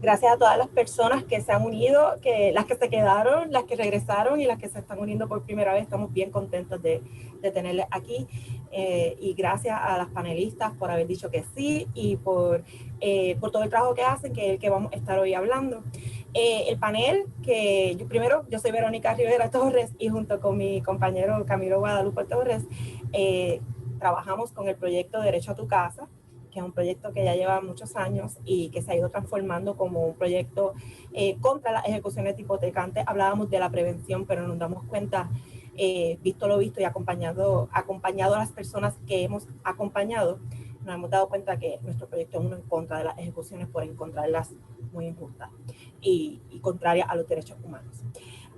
Gracias a todas las personas que se han unido, las que se quedaron, las que regresaron y las que se están uniendo por primera vez. Estamos bien contentos de tenerles aquí. Y gracias a las panelistas por haber dicho que sí y por todo el trabajo que hacen, que es el que vamos a estar hoy hablando. El panel que yo soy Verónica Rivera Torres y junto con mi compañero Camilo Guadalupe Torres trabajamos con el proyecto Derecho a tu Casa, que es un proyecto que ya lleva muchos años y que se ha ido transformando como un proyecto contra las ejecuciones de hipoteca. Antes hablábamos de la prevención, pero nos damos cuenta, visto lo visto y acompañado a las personas que hemos acompañado, nos hemos dado cuenta que nuestro proyecto es uno en contra de las ejecuciones por encontrarlas muy injustas y contrarias a los derechos humanos.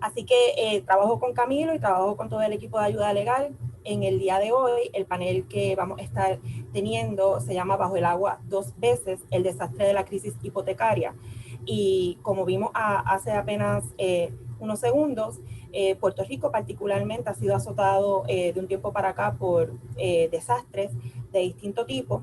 Así que trabajo con Camilo y trabajo con todo el equipo de ayuda legal. En el día de hoy, el panel que vamos a estar teniendo se llama Bajo el agua 2 veces, el desastre de la crisis hipotecaria. Y como vimos hace apenas unos segundos, Puerto Rico particularmente ha sido azotado de un tiempo para acá por desastres de distinto tipo.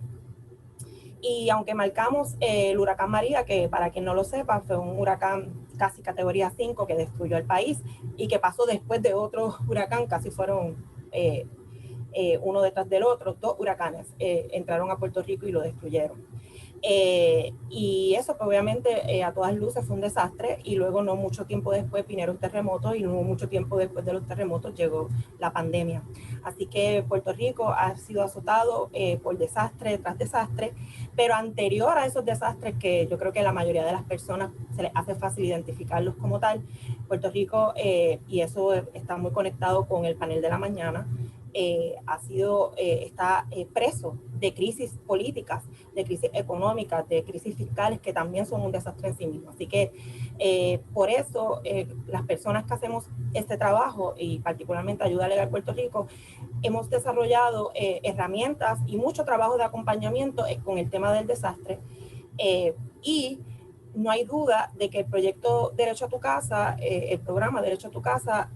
Y aunque marcamos el huracán María, que para quien no lo sepa, fue un huracán casi categoría 5 que destruyó el país y que pasó después de otro huracán, casi fueron uno detrás del otro, 2 huracanes entraron a Puerto Rico y lo destruyeron. Y eso pues, obviamente a todas luces fue un desastre y luego no mucho tiempo después vinieron terremotos y no mucho tiempo después de los terremotos llegó la pandemia. Así que Puerto Rico ha sido azotado por desastre tras desastre, pero anterior a esos desastres que yo creo que la mayoría de las personas se les hace fácil identificarlos como tal, Puerto Rico, y eso está muy conectado con el panel de la mañana, está preso de crisis políticas, de crisis económicas, de crisis fiscales que también son un desastre en sí mismo. Así que por eso las personas que hacemos este trabajo y particularmente Ayuda Legal Puerto Rico, hemos desarrollado herramientas y mucho trabajo de acompañamiento con el tema del desastre y no hay duda de que el proyecto Derecho a tu Casa, el programa Derecho a tu Casa,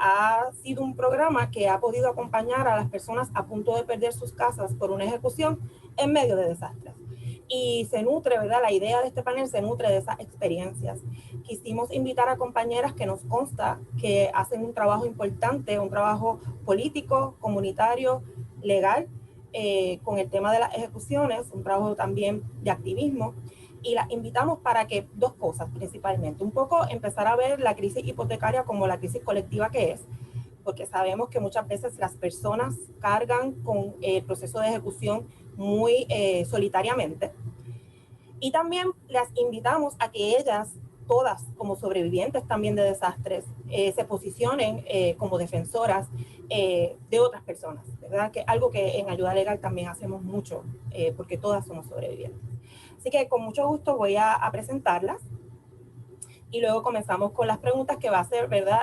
ha sido un programa que ha podido acompañar a las personas a punto de perder sus casas por una ejecución en medio de desastres. Y se nutre, ¿verdad? La idea de este panel se nutre de esas experiencias. Quisimos invitar a compañeras que nos consta que hacen un trabajo importante, un trabajo político, comunitario, legal, con el tema de las ejecuciones, un trabajo también de activismo. Y las invitamos para que 2 cosas principalmente. Un poco empezar a ver la crisis hipotecaria como la crisis colectiva que es, porque sabemos que muchas veces las personas cargan con el proceso de ejecución muy solitariamente. Y también las invitamos a que ellas, todas como sobrevivientes también de desastres, se posicionen como defensoras de otras personas, ¿verdad? Que algo que en Ayuda Legal también hacemos mucho, porque todas somos sobrevivientes. Así que con mucho gusto voy a presentarlas y luego comenzamos con las preguntas que va a ser, ¿verdad?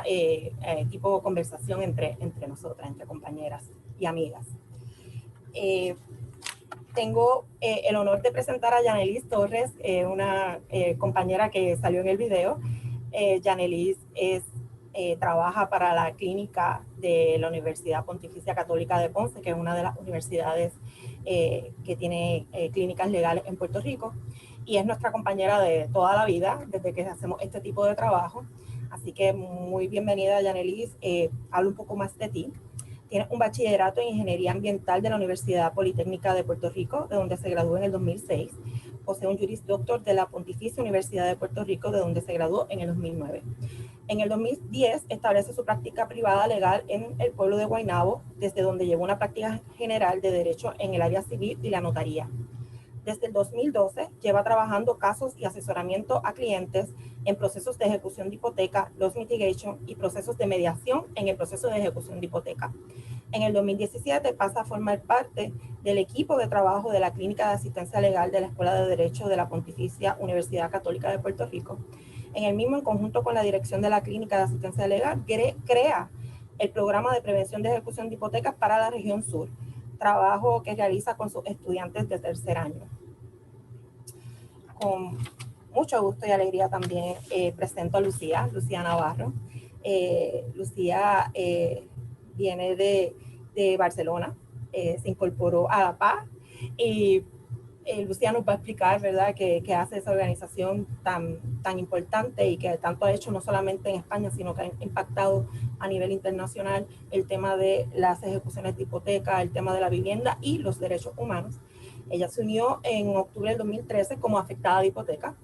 Tipo conversación entre nosotras, entre compañeras y amigas. Tengo el honor de presentar a Yanelis Torres, una compañera que salió en el video. Yanelis trabaja para la clínica de la Universidad Pontificia Católica de Ponce, que es una de las universidades que tiene clínicas legales en Puerto Rico, y es nuestra compañera de toda la vida, desde que hacemos este tipo de trabajo. Así que muy bienvenida, Yanelis. Habla un poco más de ti. Tiene un bachillerato en Ingeniería Ambiental de la Universidad Politécnica de Puerto Rico, de donde se graduó en el 2006. Posee un Juris Doctor de la Pontificia Universidad de Puerto Rico, de donde se graduó en el 2009. En el 2010 establece su práctica privada legal en el pueblo de Guaynabo, desde donde llevó una práctica general de derecho en el área civil y la notaría. Desde el 2012 lleva trabajando casos y asesoramiento a clientes en procesos de ejecución de hipoteca, loss mitigation y procesos de mediación en el proceso de ejecución de hipoteca. En el 2017 pasa a formar parte del equipo de trabajo de la Clínica de Asistencia Legal de la Escuela de Derecho de la Pontificia Universidad Católica de Puerto Rico. En el mismo, en conjunto con la dirección de la Clínica de Asistencia Legal, crea el programa de prevención de ejecución de hipotecas para la región sur, trabajo que realiza con sus estudiantes de tercer año. Con mucho gusto y alegría también presento a Lucía Navarro. Lucía viene de Barcelona, se incorporó a la PA y Lucía nos va a explicar, ¿verdad?, qué hace esa organización tan importante y que tanto ha hecho no solamente en España, sino que ha impactado a nivel internacional el tema de las ejecuciones de hipoteca, el tema de la vivienda y los derechos humanos. Ella se unió en octubre del 2013 como afectada de hipoteca.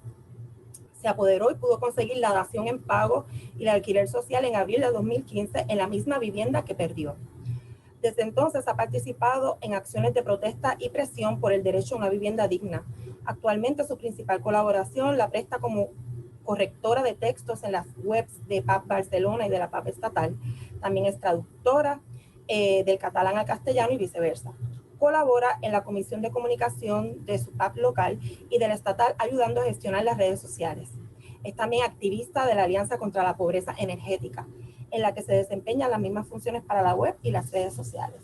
Se apoderó y pudo conseguir la dación en pago y el alquiler social en abril de 2015 en la misma vivienda que perdió. Desde entonces ha participado en acciones de protesta y presión por el derecho a una vivienda digna. Actualmente su principal colaboración la presta como correctora de textos en las webs de PAP Barcelona y de la PAP estatal. También es traductora del catalán al castellano y viceversa. Colabora en la Comisión de Comunicación de su PAP local y del estatal, ayudando a gestionar las redes sociales. Es también activista de la Alianza contra la Pobreza Energética, en la que se desempeñan las mismas funciones para la web y las redes sociales.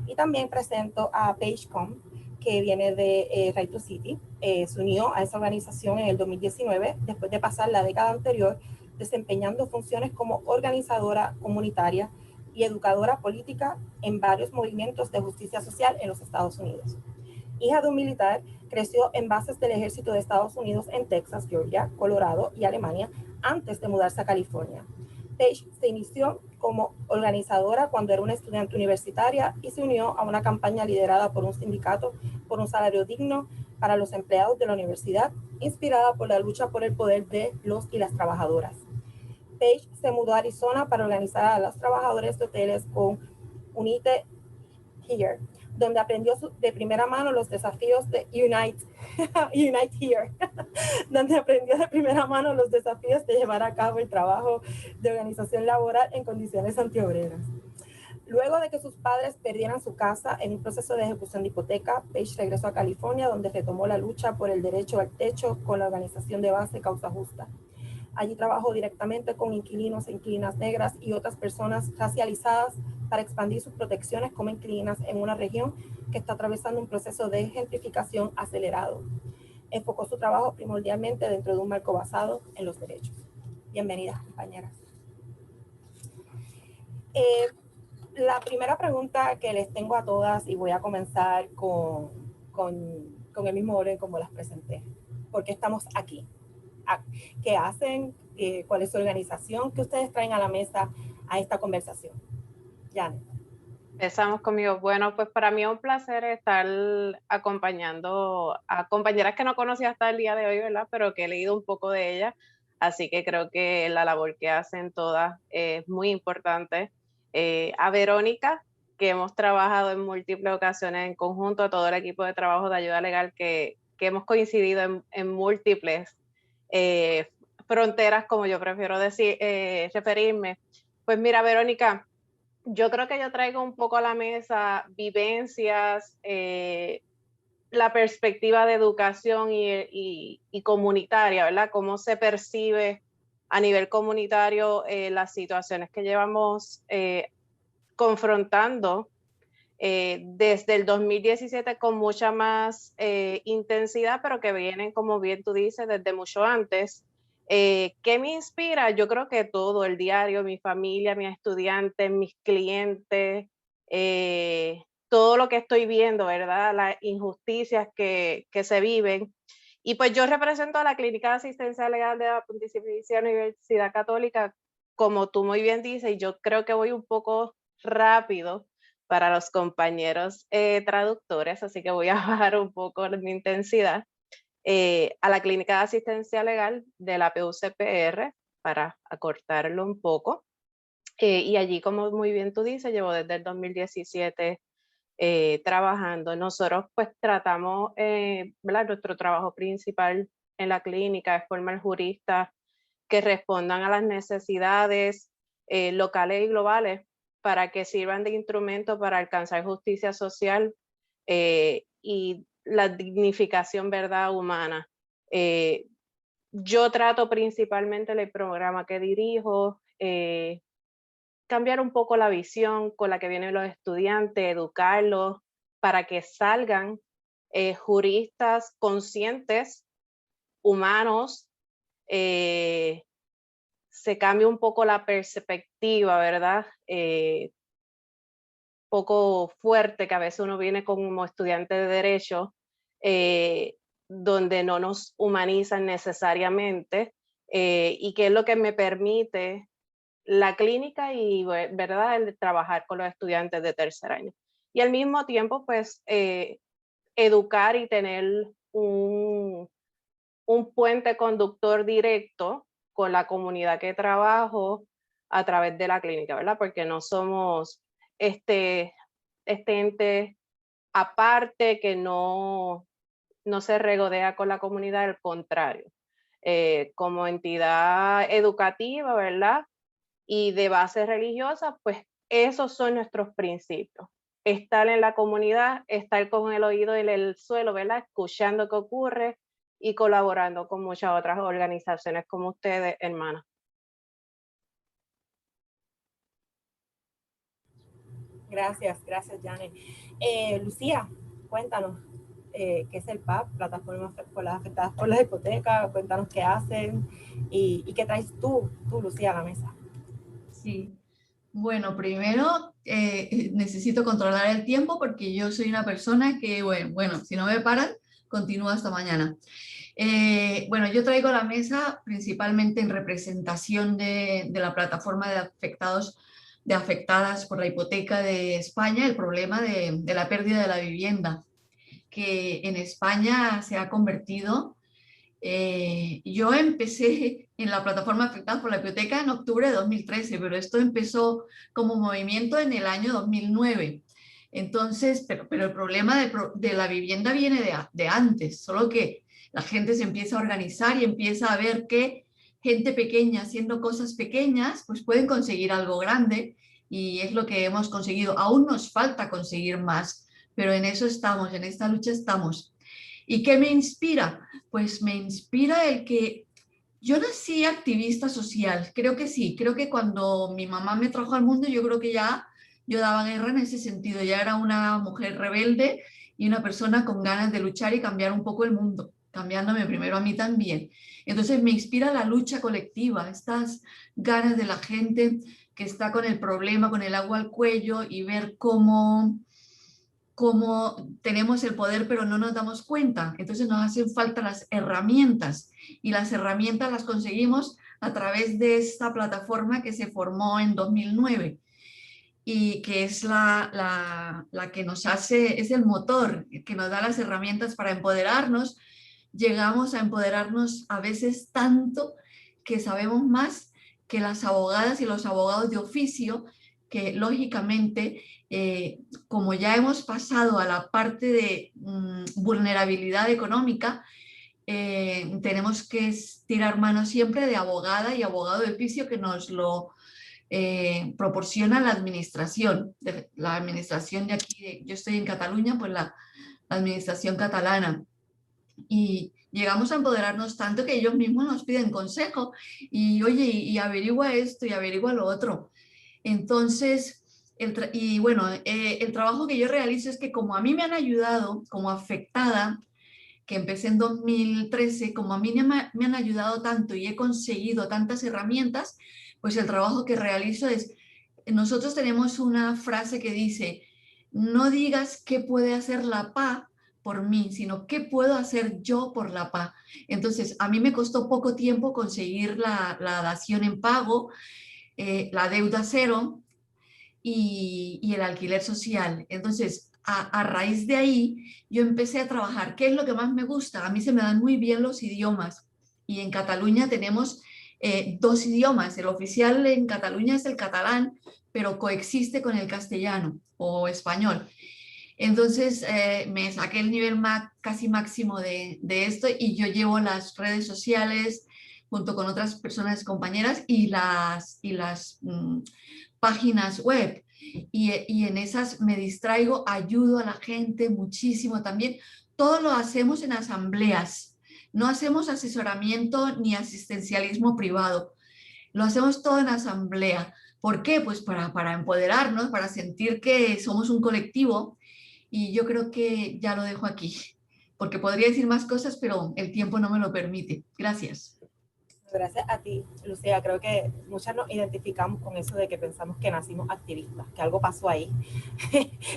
Y también presento a Paige Com, que viene de Right to City. Se unió a esa organización en el 2019, después de pasar la década anterior desempeñando funciones como organizadora comunitaria y educadora política en varios movimientos de justicia social en los Estados Unidos. Hija de un militar, creció en bases del ejército de Estados Unidos en Texas, Georgia, Colorado y Alemania antes de mudarse a California. Paige se inició como organizadora cuando era una estudiante universitaria y se unió a una campaña liderada por un sindicato por un salario digno para los empleados de la universidad, inspirada por la lucha por el poder de los y las trabajadoras. Paige se mudó a Arizona para organizar a los trabajadores de hoteles con Unite Here, donde aprendió de primera mano los desafíos de Unite Here, donde aprendió de primera mano los desafíos de llevar a cabo el trabajo de organización laboral en condiciones antiobreras. Luego de que sus padres perdieran su casa en un proceso de ejecución de hipoteca, Paige regresó a California, donde retomó la lucha por el derecho al techo con la organización de base Causa Justa. Allí trabajó directamente con inquilinos e inquilinas negras y otras personas racializadas para expandir sus protecciones como inquilinas en una región que está atravesando un proceso de gentrificación acelerado. Enfocó su trabajo primordialmente dentro de un marco basado en los derechos. Bienvenidas, compañeras. La primera pregunta que les tengo a todas, y voy a comenzar con el mismo orden como las presenté. ¿Por qué estamos aquí? ¿Qué hacen? ¿Cuál es su organización? ¿Qué ustedes traen a la mesa a esta conversación? Janet. Empezamos conmigo. Bueno, pues para mí es un placer estar acompañando a compañeras que no conocía hasta el día de hoy, ¿verdad? Pero que he leído un poco de ellas. Así que creo que la labor que hacen todas es muy importante. A Verónica, que hemos trabajado en múltiples ocasiones en conjunto, a todo el equipo de trabajo de ayuda legal que hemos coincidido en múltiples fronteras, como yo prefiero decir, referirme. Pues mira, Verónica, yo creo que yo traigo un poco a la mesa vivencias, la perspectiva de educación y comunitaria, ¿verdad? Cómo se percibe a nivel comunitario las situaciones que llevamos confrontando desde el 2017 con mucha más intensidad, pero que vienen, como bien tú dices, desde mucho antes. ¿Qué me inspira? Yo creo que todo, el diario, mi familia, mis estudiantes, mis clientes, todo lo que estoy viendo, ¿verdad? Las injusticias que se viven. Y pues yo represento a la Clínica de Asistencia Legal de la Pontificia Universidad Católica, como tú muy bien dices, y yo creo que voy un poco rápido para los compañeros traductores, así que voy a bajar un poco mi intensidad. A la Clínica de Asistencia Legal de la PUCPR para acortarlo un poco. Y allí, como muy bien tú dices, llevo desde el 2017 trabajando. Nosotros pues tratamos, ¿verdad? Nuestro trabajo principal en la clínica es formar juristas que respondan a las necesidades locales y globales para que sirvan de instrumento para alcanzar justicia social y la dignificación, ¿verdad?, humana. Yo trato principalmente el programa que dirijo, cambiar un poco la visión con la que vienen los estudiantes, educarlos para que salgan juristas conscientes, humanos, se cambia un poco la perspectiva, ¿verdad? Poco fuerte que a veces uno viene como estudiante de derecho donde no nos humanizan necesariamente, y que es lo que me permite la clínica y, ¿verdad?, el trabajar con los estudiantes de tercer año. Y al mismo tiempo, pues, educar y tener un puente conductor directo con la comunidad que trabajo a través de la clínica, ¿verdad? Porque no somos este ente aparte que no se regodea con la comunidad, al contrario. Como entidad educativa, ¿verdad? Y de base religiosa, pues esos son nuestros principios. Estar en la comunidad, estar con el oído en el suelo, ¿verdad? Escuchando qué ocurre y colaborando con muchas otras organizaciones como ustedes, hermanas. Gracias, Janet. Lucía, cuéntanos, ¿qué es el PAP, Plataforma por las Afectadas por la Hipoteca? Cuéntanos qué hacen y qué traes tú, Lucía, a la mesa. Sí, bueno, primero necesito controlar el tiempo porque yo soy una persona que, bueno, si no me paran, continúo hasta mañana. Bueno, yo traigo a la mesa principalmente en representación de la plataforma de afectadas por la hipoteca de España, el problema de la pérdida de la vivienda, que en España se ha convertido. Yo empecé en la plataforma afectada por la hipoteca en octubre de 2013, pero esto empezó como movimiento en el año 2009. Entonces, pero el problema de la vivienda viene de antes, solo que la gente se empieza a organizar y empieza a ver que gente pequeña haciendo cosas pequeñas, pues pueden conseguir algo grande, y es lo que hemos conseguido. Aún nos falta conseguir más, pero en eso estamos, en esta lucha estamos. ¿Y qué me inspira? Pues me inspira el que yo nací activista social, creo que sí, creo que cuando mi mamá me trajo al mundo, yo creo que ya yo daba guerra en ese sentido, ya era una mujer rebelde y una persona con ganas de luchar y cambiar un poco el mundo, cambiándome primero a mí también. Entonces me inspira la lucha colectiva, estas ganas de la gente que está con el problema, con el agua al cuello, y ver cómo tenemos el poder pero no nos damos cuenta. Entonces nos hacen falta las herramientas, y las herramientas las conseguimos a través de esta plataforma que se formó en 2009 y que es la que nos hace, es el motor que nos da las herramientas para empoderarnos. Llegamos a empoderarnos a veces tanto que sabemos más que las abogadas y los abogados de oficio, que lógicamente, como ya hemos pasado a la parte de vulnerabilidad económica, tenemos que tirar mano siempre de abogada y abogado de oficio que nos lo proporciona la administración de aquí. Yo estoy en Cataluña, pues la administración catalana. Y llegamos a empoderarnos tanto que ellos mismos nos piden consejo y, oye, y averigua esto y averigua lo otro. Entonces, el trabajo que yo realizo es que, como a mí me han ayudado como afectada, que empecé en 2013, como a mí me han ayudado tanto y he conseguido tantas herramientas, pues el trabajo que realizo es, nosotros tenemos una frase que dice: no digas qué puede hacer la PA por mí, sino qué puedo hacer yo por la PA. Entonces, a mí me costó poco tiempo conseguir la dación en pago, la deuda cero y el alquiler social. Entonces, a raíz de ahí, yo empecé a trabajar. ¿Qué es lo que más me gusta? A mí se me dan muy bien los idiomas, y en Cataluña tenemos dos idiomas. El oficial en Cataluña es el catalán, pero coexiste con el castellano o español. Entonces me saqué el nivel casi máximo de esto, y yo llevo las redes sociales junto con otras personas compañeras y las páginas web, y en esas me distraigo, ayudo a la gente muchísimo también. Todo lo hacemos en asambleas, no hacemos asesoramiento ni asistencialismo privado, lo hacemos todo en asamblea. ¿Por qué? Pues para empoderarnos, para sentir que somos un colectivo. Y yo creo que ya lo dejo aquí, porque podría decir más cosas, pero el tiempo no me lo permite. Gracias. Gracias a ti, Lucía. Creo que muchas nos identificamos con eso de que pensamos que nacimos activistas, que algo pasó ahí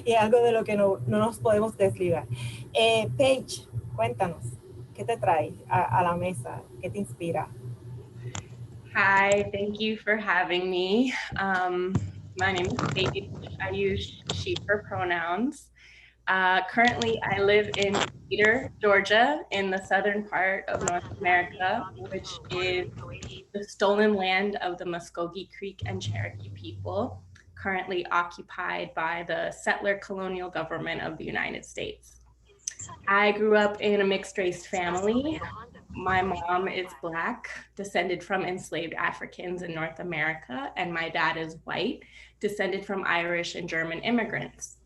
y algo de lo que no nos podemos desligar. Paige, Cuéntanos, ¿qué te trae a la mesa? ¿Qué te inspira? Hi, thank you for having me. My name is Paige. I use she, her pronouns. Currently, I live in Decatur, Georgia, in the southern part of North America, which is the stolen land of the Muskogee Creek and Cherokee people, currently occupied by the settler colonial government of the United States. I grew up in a mixed-race family. My mom is Black, descended from enslaved Africans in North America, and my dad is white, descended from Irish and German immigrants.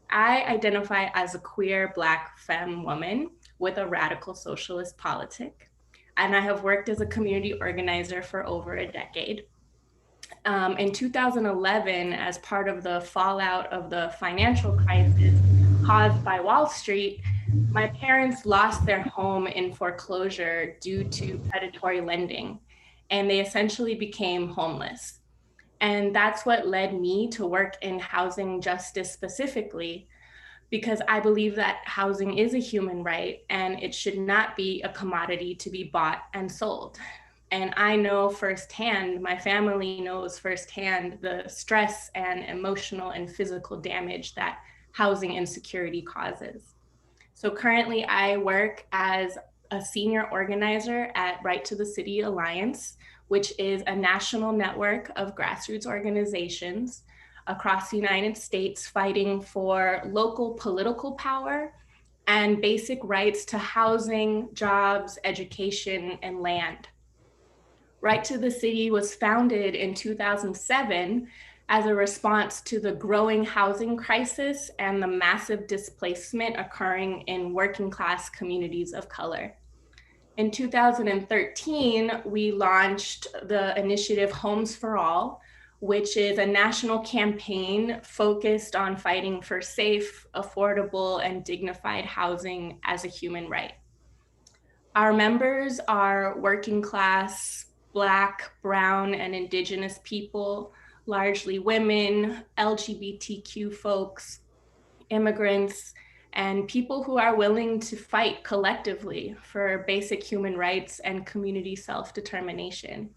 I identify as a queer Black femme woman with a radical socialist politic, and I have worked as a community organizer for over a decade. In 2011, as part of the fallout of the financial crisis caused by Wall Street, my parents lost their home in foreclosure due to predatory lending, and they essentially became homeless. And that's what led me to work in housing justice specifically, because I believe that housing is a human right and it should not be a commodity to be bought and sold. And I know firsthand, my family knows firsthand, the stress and emotional and physical damage that housing insecurity causes. So currently I work as a senior organizer at Right to the City Alliance, which is a national network of grassroots organizations across the United States fighting for local political power and basic rights to housing, jobs, education, and land. Right to the City was founded in 2007 as a response to the growing housing crisis and the massive displacement occurring in working class communities of color. In 2013, we launched the initiative Homes for All, which is a national campaign focused on fighting for safe, affordable, and dignified housing as a human right. Our members are working class, Black, Brown, and Indigenous people, largely women, LGBTQ folks, immigrants, and people who are willing to fight collectively for basic human rights and community self-determination.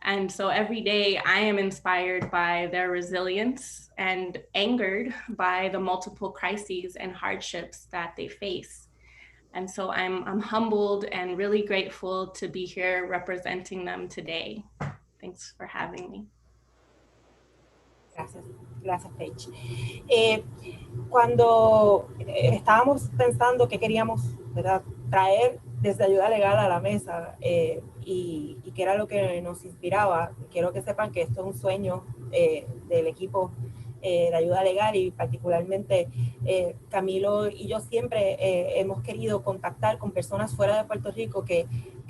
And so every day I am inspired by their resilience and angered by the multiple crises and hardships that they face. And so I'm humbled and really grateful to be here representing them today. Thanks for having me. Gracias Paige. Cuando estábamos pensando que queríamos, ¿verdad?, traer desde ayuda legal a la mesa y qué era lo que nos inspiraba, quiero que sepan que esto es un sueño del equipo de ayuda legal y particularmente Camilo y yo siempre hemos querido contactar con personas fuera de Puerto Rico que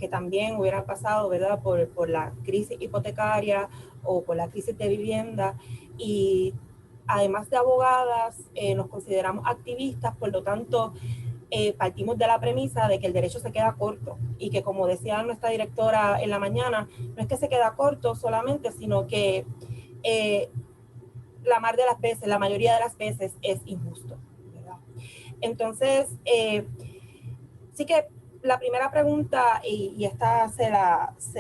también hubieran pasado, ¿verdad?, por la crisis hipotecaria o por la crisis de vivienda, y además de abogadas, nos consideramos activistas, por lo tanto, partimos de la premisa de que el derecho se queda corto y que, como decía nuestra directora en la mañana, no es que se queda corto solamente, sino que la mayoría de las veces es injusto, ¿verdad? Entonces, sí que la primera pregunta, y esta se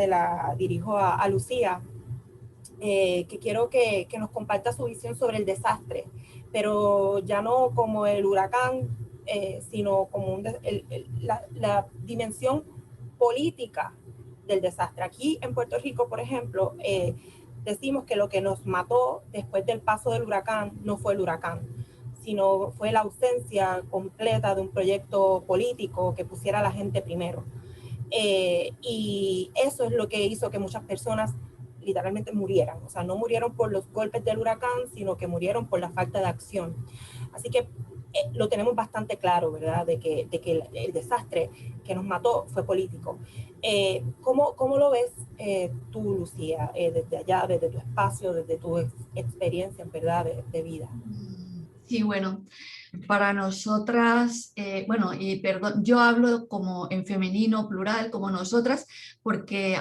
la dirijo a Lucía, que quiero que nos comparta su visión sobre el desastre, pero ya no como el huracán, sino como la dimensión política del desastre. Aquí en Puerto Rico, por ejemplo, decimos que lo que nos mató después del paso del huracán no fue el huracán, sino fue la ausencia completa de un proyecto político que pusiera a la gente primero. Y eso es lo que hizo que muchas personas literalmente murieran. O sea, no murieron por los golpes del huracán, sino que murieron por la falta de acción. Así que lo tenemos bastante claro, ¿verdad?, de que el desastre que nos mató fue político. ¿Cómo lo ves tú, Lucía, desde allá, desde tu espacio, desde tu experiencia, ¿verdad?, de vida? Sí, bueno, para nosotras, bueno, y perdón, yo hablo como en femenino, plural, como nosotras, porque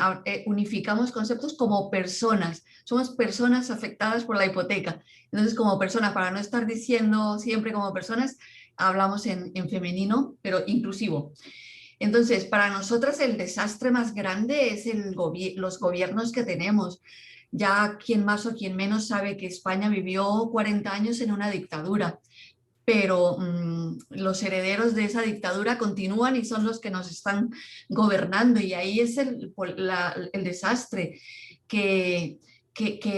unificamos conceptos como personas, somos personas afectadas por la hipoteca. Entonces, como personas, para no estar diciendo siempre como personas, hablamos en femenino, pero inclusivo. Entonces, para nosotras el desastre más grande es los gobiernos que tenemos. Ya quien más o quien menos sabe que España vivió 40 años en una dictadura, pero los herederos de esa dictadura continúan y son los que nos están gobernando, y ahí es el desastre, que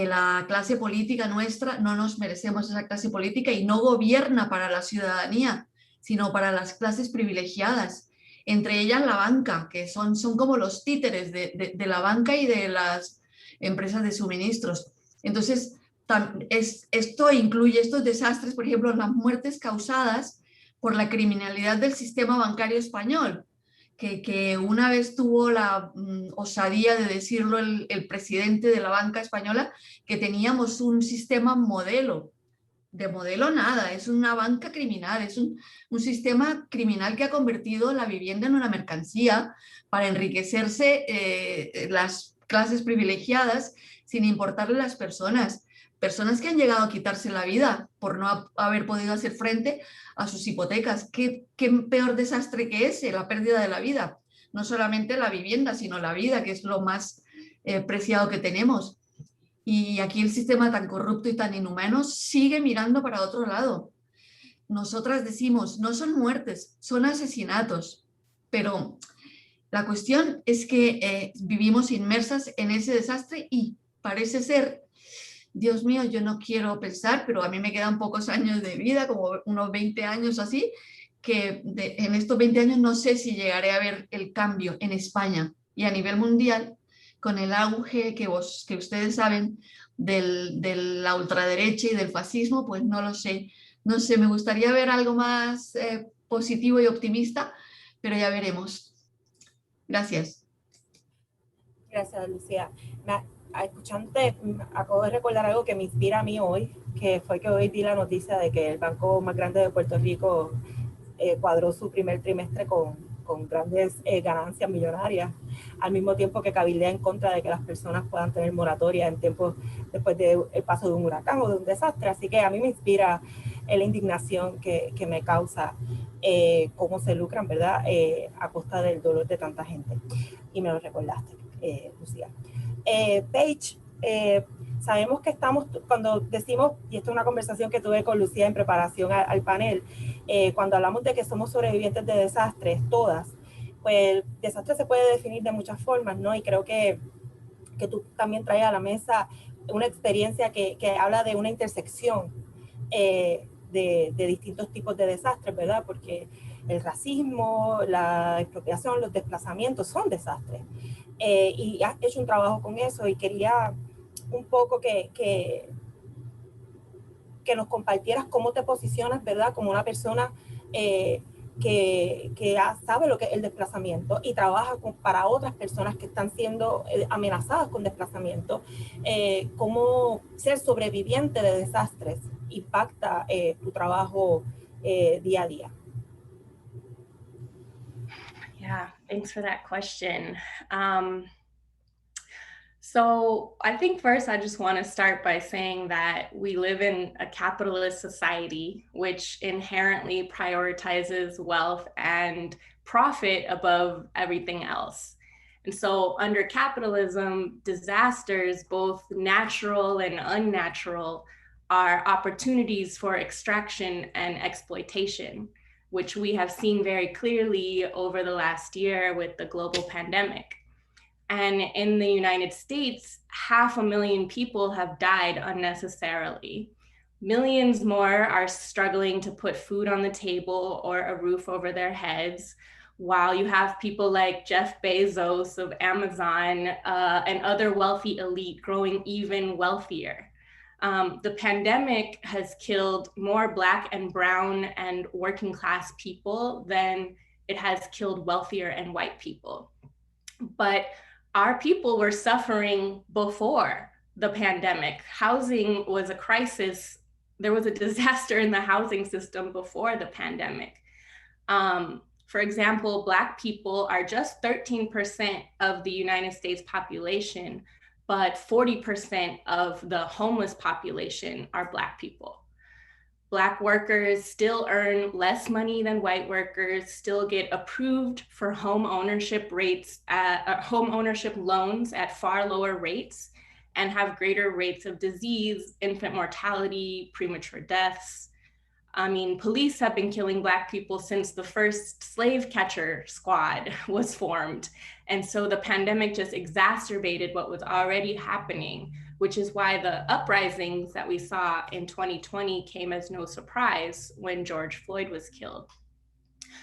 la clase política nuestra, no nos merecemos esa clase política y no gobierna para la ciudadanía, sino para las clases privilegiadas, entre ellas la banca, que son como los títeres de la banca y de las empresas de suministros. Entonces, esto incluye estos desastres, por ejemplo, las muertes causadas por la criminalidad del sistema bancario español, que una vez tuvo la osadía de decirlo el presidente de la banca española, que teníamos un sistema modelo. De modelo nada, es una banca criminal, es un sistema criminal que ha convertido la vivienda en una mercancía para enriquecerse las clases privilegiadas sin importarle las personas que han llegado a quitarse la vida por no haber podido hacer frente a sus hipotecas. ¿Qué peor desastre que ese, la pérdida de la vida? No solamente la vivienda, sino la vida, que es lo más preciado que tenemos. Y aquí el sistema tan corrupto y tan inhumano sigue mirando para otro lado. Nosotras decimos, no son muertes, son asesinatos, pero la cuestión es que vivimos inmersas en ese desastre y parece ser, Dios mío, yo no quiero pensar, pero a mí me quedan pocos años de vida, como unos 20 años así, que en estos 20 años no sé si llegaré a ver el cambio en España y a nivel mundial, con el auge que ustedes saben de la ultraderecha y del fascismo, pues no lo sé. No sé, me gustaría ver algo más positivo y optimista, pero ya veremos. Gracias. Gracias, Lucía. Escuchándote, acabo de recordar algo que me inspira a mí hoy, que fue que hoy di la noticia de que el banco más grande de Puerto Rico cuadró su primer trimestre con grandes ganancias millonarias, al mismo tiempo que cabildea en contra de que las personas puedan tener moratoria en tiempos después del paso de un huracán o de un desastre. Así que a mí me inspira la indignación que me causa cómo se lucran, ¿verdad?, a costa del dolor de tanta gente. Y me lo recordaste, Lucía. Paige, sabemos que estamos, cuando decimos, y esto es una conversación que tuve con Lucía en preparación al panel, cuando hablamos de que somos sobrevivientes de desastres, todas, pues el desastre se puede definir de muchas formas, ¿no? Y creo que tú también traes a la mesa una experiencia que habla de una intersección de distintos tipos de desastres, ¿verdad? Porque el racismo, la expropiación, los desplazamientos son desastres. Y has hecho un trabajo con eso y quería un poco que nos compartieras cómo te posicionas, ¿verdad? Como una persona que sabe lo que es el desplazamiento y trabaja para otras personas que están siendo amenazadas con desplazamiento. Cómo ser sobreviviente de desastres impacta tu trabajo día a día. Yeah, thanks for that question. So I think first I just want to start by saying that we live in a capitalist society, which inherently prioritizes wealth and profit above everything else. And so under capitalism, disasters, both natural and unnatural, are opportunities for extraction and exploitation, which we have seen very clearly over the last year with the global pandemic. And in the United States, 500,000 people have died unnecessarily. Millions more are struggling to put food on the table or a roof over their heads, while you have people like Jeff Bezos of Amazon and other wealthy elite growing even wealthier. The pandemic has killed more Black and brown and working class people than it has killed wealthier and white people. But our people were suffering before the pandemic. Housing was a crisis. There was a disaster in the housing system before the pandemic. For example, Black people are just 13% of the United States population, but 40% of the homeless population are Black people. Black workers still earn less money than white workers, still get approved for home ownership loans at far lower rates, and have greater rates of disease, infant mortality, premature deaths. I mean, police have been killing Black people since the first slave catcher squad was formed. And so the pandemic just exacerbated what was already happening, which is why the uprisings that we saw in 2020 came as no surprise when George Floyd was killed.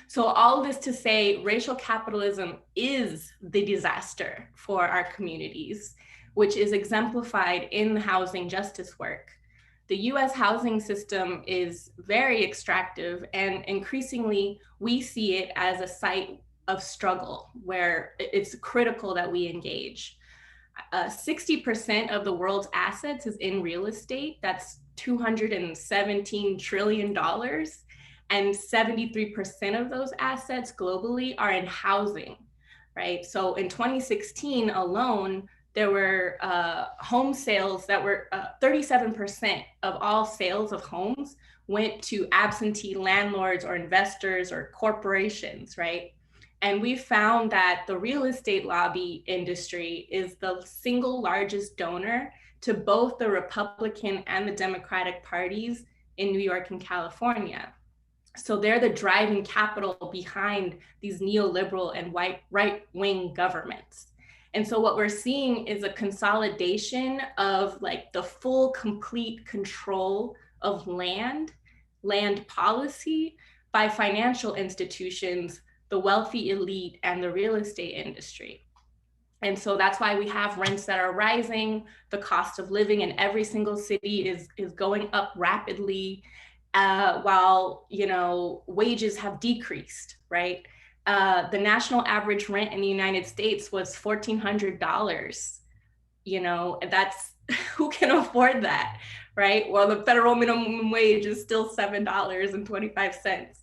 So all of this to say, racial capitalism is the disaster for our communities, which is exemplified in the housing justice work. The US housing system is very extractive, and increasingly we see it as a site of struggle where it's critical that we engage. 60% of the world's assets is in real estate. That's $217 trillion. And 73% of those assets globally are in housing, right? So in 2016 alone, there were home sales that were 37% of all sales of homes went to absentee landlords or investors or corporations, right? And we found that the real estate lobby industry is the single largest donor to both the Republican and the Democratic parties in New York and California. So they're the driving capital behind these neoliberal and right-wing governments. And so what we're seeing is a consolidation of like the full, complete control of land policy by financial institutions, the wealthy elite, and the real estate industry. And so that's why we have rents that are rising. The cost of living in every single city is going up rapidly, while, you know, wages have decreased, right? The national average rent in the United States was $1,400. You know, that's, who can afford that, right? Well, the federal minimum wage is still $7.25.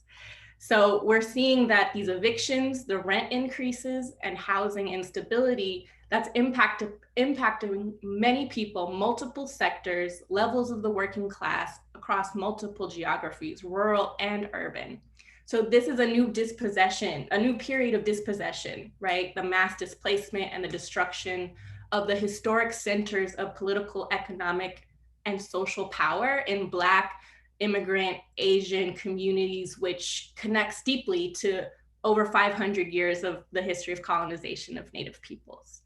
So we're seeing that these evictions, the rent increases, and housing instability, that's impacting many people, multiple sectors, levels of the working class across multiple geographies, rural and urban. So this is a new dispossession, a new period of dispossession, right? The mass displacement and the destruction of the historic centers of political, economic, and social power in Black, immigrant, Asian communities, which connects deeply to over 500 years of the history of colonization of Native peoples.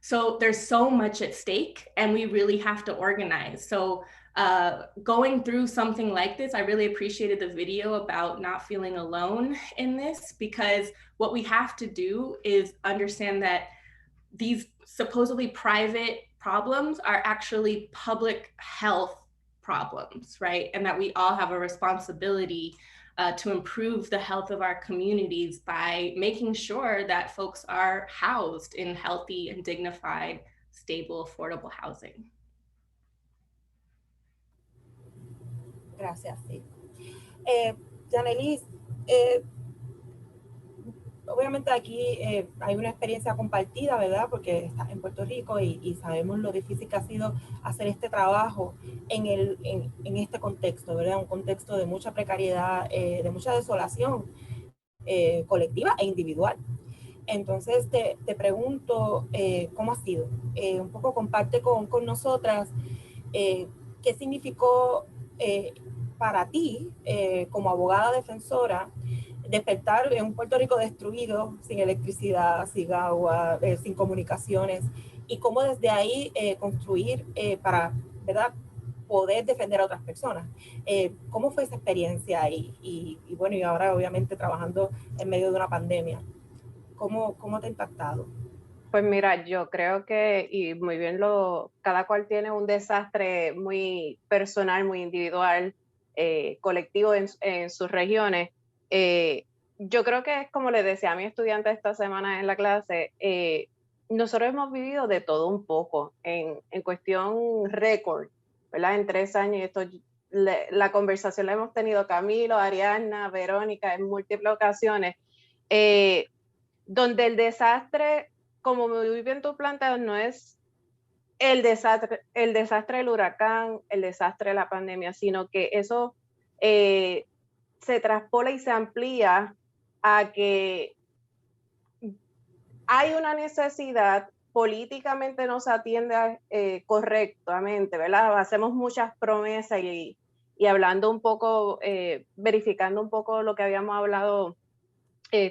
So there's so much at stake, and we really have to organize. So going through something like this, I really appreciated the video about not feeling alone in this, because what we have to do is understand that these supposedly private problems are actually public health problems, right? And that we all have a responsibility to improve the health of our communities by making sure that folks are housed in healthy and dignified, stable, affordable housing. Gracias, sí. Yanelis, obviamente aquí hay una experiencia compartida, ¿verdad? Porque estás en Puerto Rico y sabemos lo difícil que ha sido hacer este trabajo en este contexto, ¿verdad? Un contexto de mucha precariedad, de mucha desolación colectiva e individual. Entonces te pregunto, ¿cómo ha sido? Un poco comparte con nosotras qué significó para ti como abogada defensora despertar en un Puerto Rico destruido, sin electricidad, sin agua, sin comunicaciones, y cómo desde ahí construir para, ¿verdad?, poder defender a otras personas. ¿Cómo fue esa experiencia? Y bueno, y ahora obviamente trabajando en medio de una pandemia. ¿Cómo te ha impactado? Pues mira, yo creo que, y muy bien, cada cual tiene un desastre muy personal, muy individual, colectivo en sus regiones. Yo creo que es como le decía a mi estudiante esta semana en la clase, nosotros hemos vivido de todo un poco en cuestión récord, ¿verdad? En 3 años, la conversación la hemos tenido Camilo, Ariadna, Verónica en múltiples ocasiones, donde el desastre, como muy bien tú planteas, no es el desastre del huracán, el desastre de la pandemia, sino que eso se traspola y se amplía a que hay una necesidad, políticamente no se atiende correctamente, ¿verdad? Hacemos muchas promesas y hablando un poco, verificando un poco lo que habíamos hablado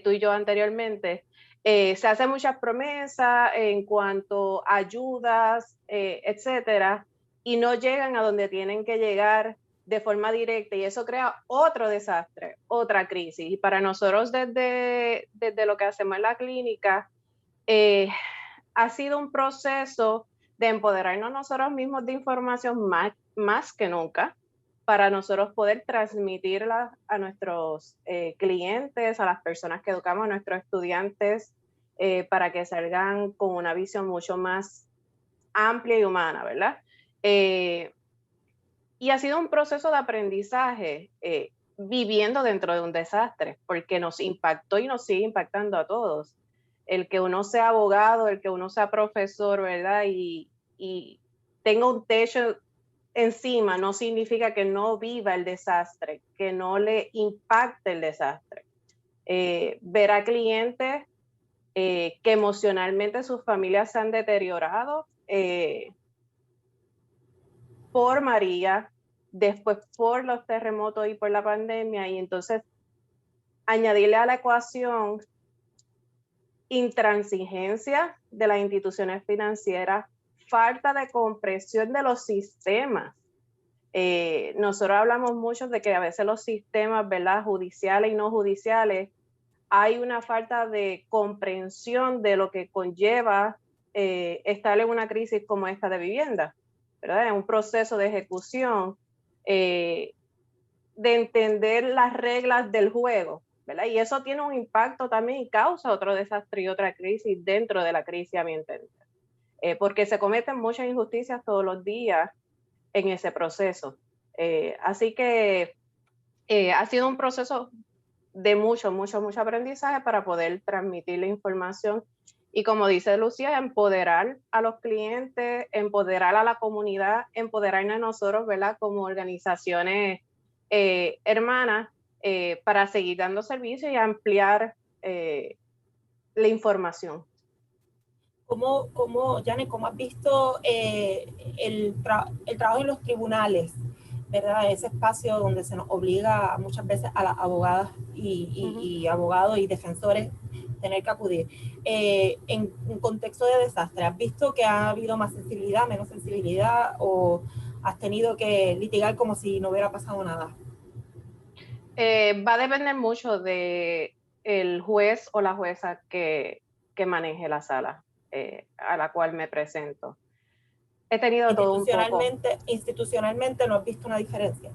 tú y yo anteriormente, se hacen muchas promesas en cuanto a ayudas, etcétera, y no llegan a donde tienen que llegar de forma directa, y eso crea otro desastre, otra crisis. Y para nosotros desde lo que hacemos en la clínica, ha sido un proceso de empoderarnos nosotros mismos de información más que nunca, para nosotros poder transmitirla a nuestros clientes, a las personas que educamos, a nuestros estudiantes, para que salgan con una visión mucho más amplia y humana, ¿verdad? Y ha sido un proceso de aprendizaje viviendo dentro de un desastre, porque nos impactó y nos sigue impactando a todos. El que uno sea abogado, el que uno sea profesor, ¿verdad? Y tenga un techo encima no significa que no viva el desastre, que no le impacte el desastre. Ver a clientes que emocionalmente sus familias se han deteriorado por María, después por los terremotos y por la pandemia, y entonces añadirle a la ecuación intransigencia de las instituciones financieras, falta de comprensión de los sistemas. Nosotros hablamos mucho de que a veces los sistemas, ¿verdad?, judiciales y no judiciales, hay una falta de comprensión de lo que conlleva estar en una crisis como esta de vivienda, ¿verdad? En un proceso de ejecución, de entender las reglas del juego, ¿verdad? Y eso tiene un impacto también y causa otro desastre y otra crisis dentro de la crisis, a mi entender. Porque se cometen muchas injusticias todos los días en ese proceso. Así que ha sido un proceso de mucho aprendizaje para poder transmitir la información y, como dice Lucía, empoderar a los clientes, empoderar a la comunidad, empoderarnos nosotros, ¿verdad?, como organizaciones hermanas, para seguir dando servicio y ampliar la información. Janet, ¿cómo has visto el trabajo en los tribunales, ¿verdad? Ese espacio donde se nos obliga muchas veces a las abogadas y abogados y defensores tener que acudir. En un contexto de desastre, ¿has visto que ha habido más sensibilidad, menos sensibilidad, o has tenido que litigar como si no hubiera pasado nada? Va a depender mucho de el juez o la jueza que maneje la sala a la cual me presento. He tenido todo un poco. Institucionalmente, ¿no has visto una diferencia?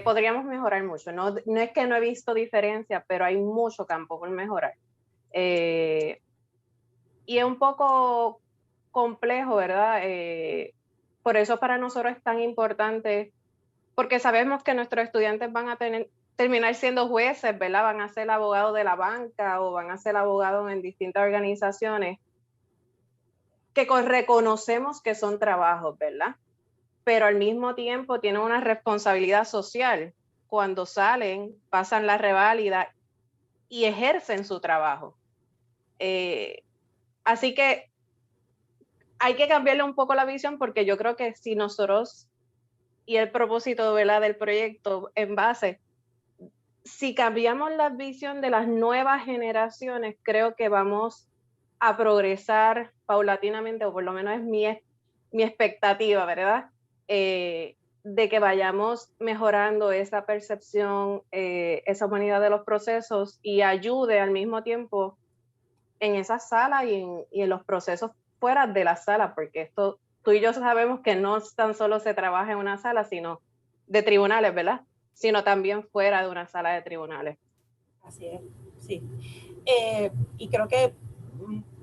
Podríamos mejorar mucho. No es que no he visto diferencia, pero hay mucho campo por mejorar. Y es un poco complejo, ¿verdad? Por eso para nosotros es tan importante, porque sabemos que nuestros estudiantes van a terminar siendo jueces, ¿verdad? Van a ser abogados de la banca o van a ser abogados en distintas organizaciones que reconocemos que son trabajos, ¿verdad? Pero al mismo tiempo tienen una responsabilidad social. Cuando salen, pasan la reválida y ejercen su trabajo. Así que hay que cambiarle un poco la visión, porque yo creo que si nosotros, y el propósito, ¿verdad?, del proyecto en base, si cambiamos la visión de las nuevas generaciones, creo que vamos a progresar paulatinamente, o por lo menos es mi expectativa, ¿verdad? De que vayamos mejorando esa percepción, esa humanidad de los procesos, y ayude al mismo tiempo en esa sala y en los procesos fuera de la sala, porque esto, tú y yo sabemos que no tan solo se trabaja en una sala, sino de tribunales, ¿verdad?, sino también fuera de una sala de tribunales. Así es, sí. Y creo que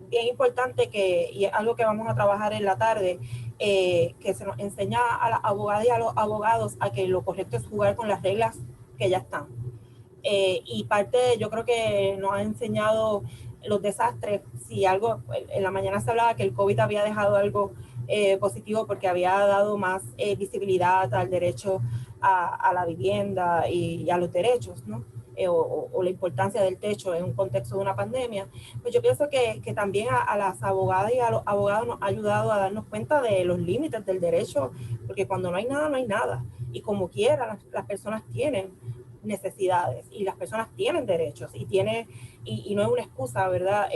bien importante y es algo que vamos a trabajar en la tarde, que se nos enseña a las abogadas y a los abogados a que lo correcto es jugar con las reglas que ya están. Y parte, yo creo que nos ha enseñado los desastres, si algo, en la mañana se hablaba que el COVID había dejado algo positivo porque había dado más visibilidad al derecho a la vivienda y a los derechos, ¿no? O la importancia del techo en un contexto de una pandemia, pues yo pienso que también a las abogadas y a los abogados nos ha ayudado a darnos cuenta de los límites del derecho, porque cuando no hay nada, no hay nada. Y como quiera, las personas tienen necesidades y las personas tienen derechos y no es una excusa, ¿verdad?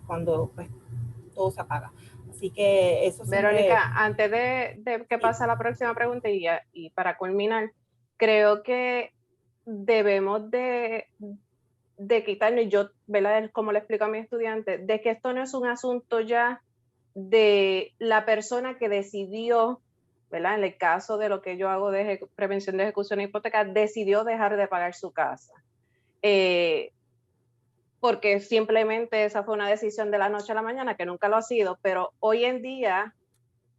Cuando pues todo se apaga. Así que eso siempre... Verónica, antes de que pase a la próxima pregunta y para culminar, creo que debemos de quitarnos, yo, ¿verdad? Como le explico a mi estudiante, de que esto no es un asunto ya de la persona que decidió, ¿verdad? En el caso de lo que yo hago de prevención de ejecución hipoteca, decidió dejar de pagar su casa. Porque simplemente esa fue una decisión de la noche a la mañana, que nunca lo ha sido, pero hoy en día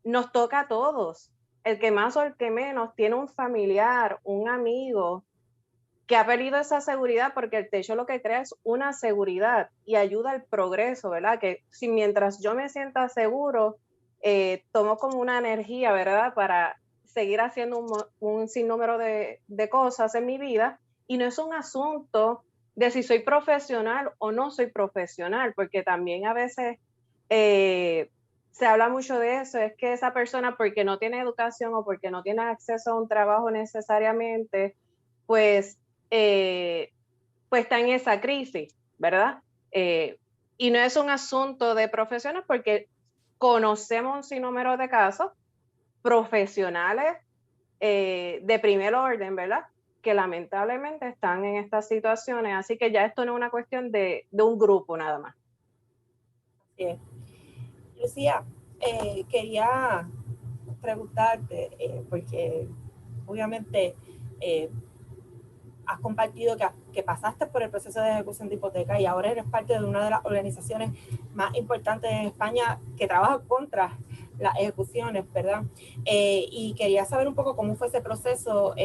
nos toca a todos. El que más o el que menos tiene un familiar, un amigo, que ha perdido esa seguridad, porque el techo lo que crea es una seguridad y ayuda al progreso, ¿verdad? Que si mientras yo me sienta seguro, tomo como una energía, ¿verdad? Para seguir haciendo un sinnúmero de cosas en mi vida, y no es un asunto de si soy profesional o no soy profesional, porque también a veces se habla mucho de eso, es que esa persona porque no tiene educación o porque no tiene acceso a un trabajo necesariamente, pues está en esa crisis, ¿verdad? Y no es un asunto de profesionales porque conocemos un sinnúmero de casos profesionales de primer orden, ¿verdad? Que lamentablemente están en estas situaciones, así que ya esto no es una cuestión de un grupo nada más. Bien. Lucía, quería preguntarte, porque obviamente has compartido que pasaste por el proceso de ejecución de hipoteca y ahora eres parte de una de las organizaciones más importantes en España que trabaja contra las ejecuciones, ¿verdad? Y quería saber un poco cómo fue ese proceso,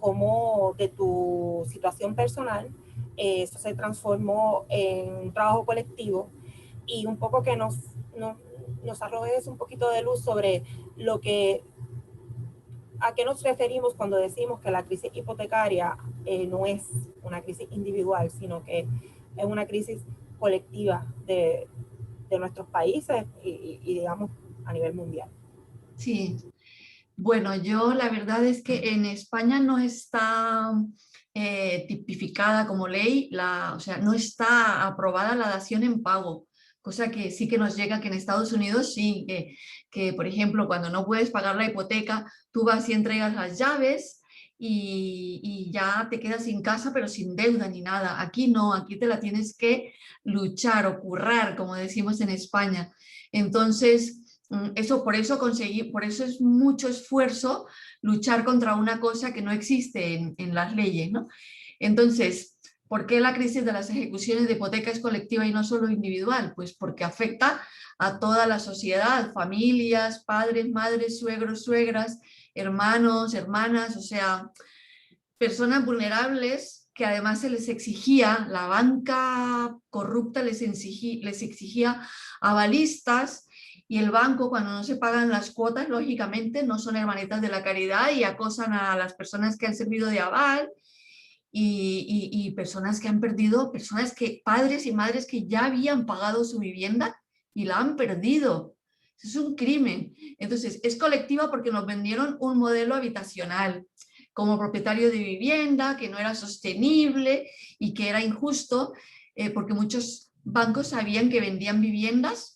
cómo de tu situación personal eso se transformó en un trabajo colectivo y un poco que nos arrojes un poquito de luz sobre a qué nos referimos cuando decimos que la crisis hipotecaria no es una crisis individual, sino que es una crisis colectiva de nuestros países y digamos a nivel mundial. Sí, bueno, yo la verdad es que en España no está tipificada como ley, o sea, no está aprobada la dación en pago, cosa que sí que nos llega que en Estados Unidos sí, que por ejemplo cuando no puedes pagar la hipoteca, tú vas y entregas las llaves y ya te quedas sin casa pero sin deuda ni nada. Aquí no, aquí te la tienes que luchar o currar, como decimos en España. Entonces... por eso es mucho esfuerzo luchar contra una cosa que no existe en las leyes, ¿no? Entonces, ¿por qué la crisis de las ejecuciones de hipoteca es colectiva y no solo individual? Pues porque afecta a toda la sociedad, familias, padres, madres, suegros, suegras, hermanos, hermanas, o sea, personas vulnerables que además se les exigía, la banca corrupta les exigía avalistas. Y el banco, cuando no se pagan las cuotas, lógicamente no son hermanitas de la caridad y acosan a las personas que han servido de aval y personas que han perdido, padres y madres que ya habían pagado su vivienda y la han perdido. Eso es un crimen. Entonces, es colectiva porque nos vendieron un modelo habitacional como propietario de vivienda, que no era sostenible y que era injusto, porque muchos bancos sabían que vendían viviendas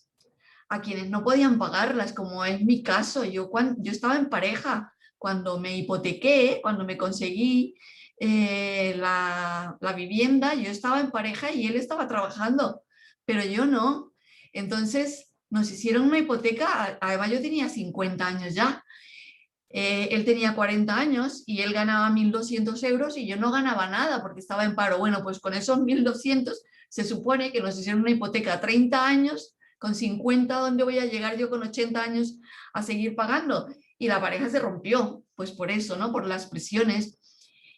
a quienes no podían pagarlas, como es mi caso. Yo estaba en pareja, cuando me hipotequé, cuando me conseguí la vivienda, yo estaba en pareja y él estaba trabajando, pero yo no. Entonces nos hicieron una hipoteca, además yo tenía 50 años ya, él tenía 40 años y él ganaba 1.200 euros y yo no ganaba nada porque estaba en paro. Bueno, pues con esos 1.200 se supone que nos hicieron una hipoteca a 30 años, con 50, ¿dónde voy a llegar yo con 80 años a seguir pagando? Y la pareja se rompió, pues por eso, ¿no? Por las presiones.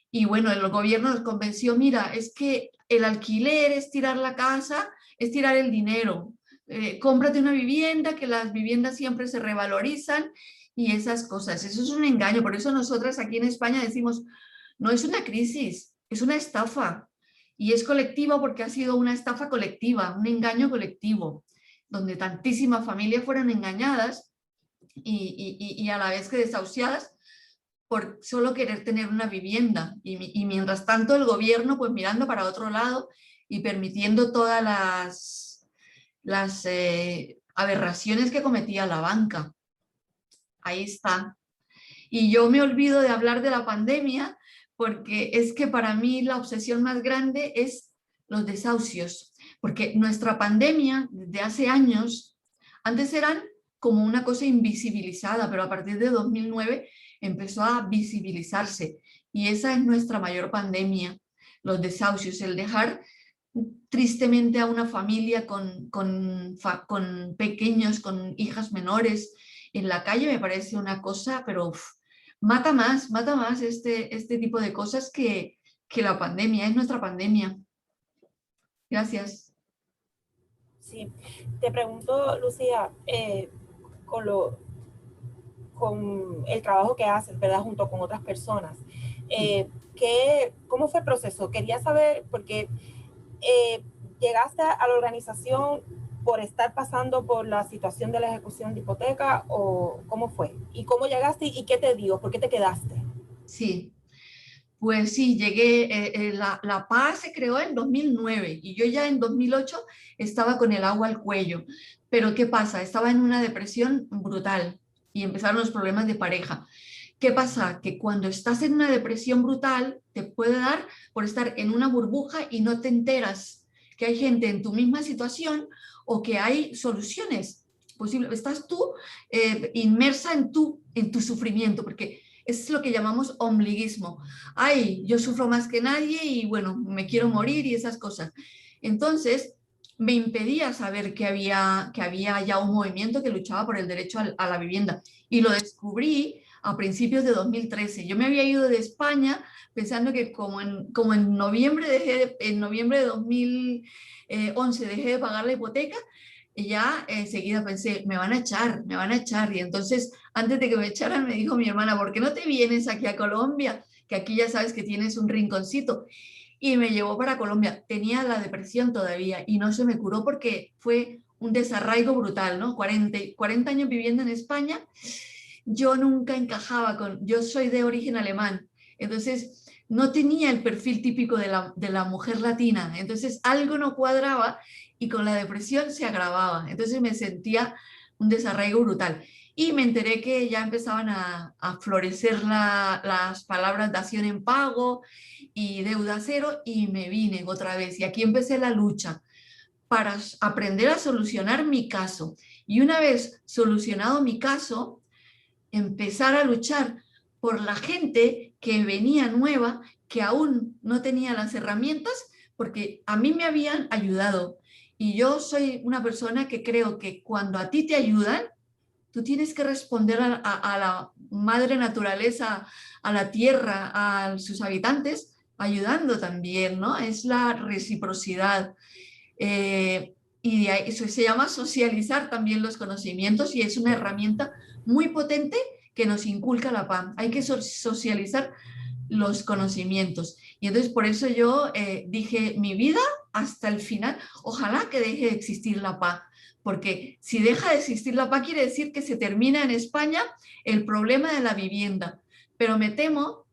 Y bueno, el gobierno nos convenció, mira, es que el alquiler es tirar la casa, es tirar el dinero. Cómprate una vivienda, que las viviendas siempre se revalorizan y esas cosas. Eso es un engaño. Por eso nosotras aquí en España decimos, no es una crisis, es una estafa. Y es colectiva porque ha sido una estafa colectiva, un engaño colectivo, donde tantísimas familias fueron engañadas y a la vez que desahuciadas por solo querer tener una vivienda. Y mientras tanto el gobierno pues mirando para otro lado y permitiendo todas las aberraciones que cometía la banca. Ahí está. Y yo me olvido de hablar de la pandemia porque es que para mí la obsesión más grande es los desahucios. Porque nuestra pandemia desde hace años, antes eran como una cosa invisibilizada, pero a partir de 2009 empezó a visibilizarse. Y esa es nuestra mayor pandemia, los desahucios, el dejar tristemente a una familia con pequeños, con hijas menores en la calle, me parece una cosa, pero mata más este tipo de cosas que la pandemia, es nuestra pandemia. Gracias. Sí, te pregunto, Lucía, con el trabajo que haces, ¿verdad? Junto con otras personas, ¿cómo fue el proceso? Quería saber, porque llegaste a la organización por estar pasando por la situación de la ejecución de hipoteca, o cómo fue, y cómo llegaste y qué te dio, por qué te quedaste. Sí, pues sí, llegué, la PA se creó en 2009 y yo ya en 2008 estaba con el agua al cuello. Pero ¿qué pasa? Estaba en una depresión brutal y empezaron los problemas de pareja. ¿Qué pasa? Que cuando estás en una depresión brutal te puede dar por estar en una burbuja y no te enteras que hay gente en tu misma situación o que hay soluciones posibles. Estás tú inmersa en tu sufrimiento, porque es lo que llamamos ombliguismo. Ay, yo sufro más que nadie y bueno, me quiero morir y esas cosas. Entonces, me impedía saber que había ya un movimiento que luchaba por el derecho a la vivienda. Y lo descubrí a principios de 2013. Yo me había ido de España pensando que como en noviembre en noviembre de 2011 dejé de pagar la hipoteca, y ya enseguida pensé, me van a echar, me van a echar. Y entonces, antes de que me echaran, me dijo mi hermana, ¿por qué no te vienes aquí a Colombia? Que aquí ya sabes que tienes un rinconcito. Y me llevó para Colombia. Tenía la depresión todavía y no se me curó porque fue un desarraigo brutal, ¿no? 40 años viviendo en España, yo nunca encajaba yo soy de origen alemán, entonces no tenía el perfil típico de la mujer latina, entonces algo no cuadraba y con la depresión se agravaba, entonces me sentía un desarraigo brutal. Y me enteré que ya empezaban a florecer las palabras dación en pago y deuda cero y me vine otra vez. Y aquí empecé la lucha para aprender a solucionar mi caso. Y una vez solucionado mi caso, empezar a luchar por la gente que venía nueva, que aún no tenía las herramientas, porque a mí me habían ayudado. Y yo soy una persona que creo que cuando a ti te ayudan, tú tienes que responder a la madre naturaleza, a la tierra, a sus habitantes, ayudando también, ¿no? Es la reciprocidad. Y de ahí, eso se llama socializar también los conocimientos y es una herramienta muy potente que nos inculca la PAM. Hay que socializar los conocimientos. Y entonces por eso yo dije, mi vida hasta el final, ojalá que deje de existir la PA, porque si deja de existir la PA quiere decir que se termina en España el problema de la vivienda. Pero me temo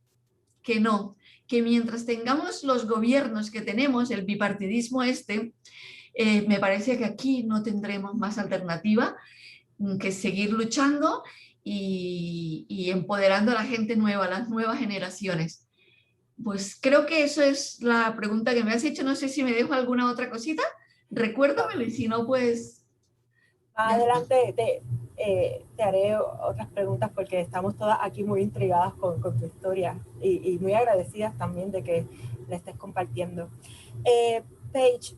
que no, que mientras tengamos los gobiernos que tenemos, el bipartidismo me parece que aquí no tendremos más alternativa que seguir luchando y empoderando a la gente nueva, a las nuevas generaciones. Pues creo que eso es la pregunta que me has hecho. No sé si me dejo alguna otra cosita. Recuérdamelo y si no, pues... Adelante, te haré otras preguntas porque estamos todas aquí muy intrigadas con tu historia y muy agradecidas también de que la estés compartiendo. Paige,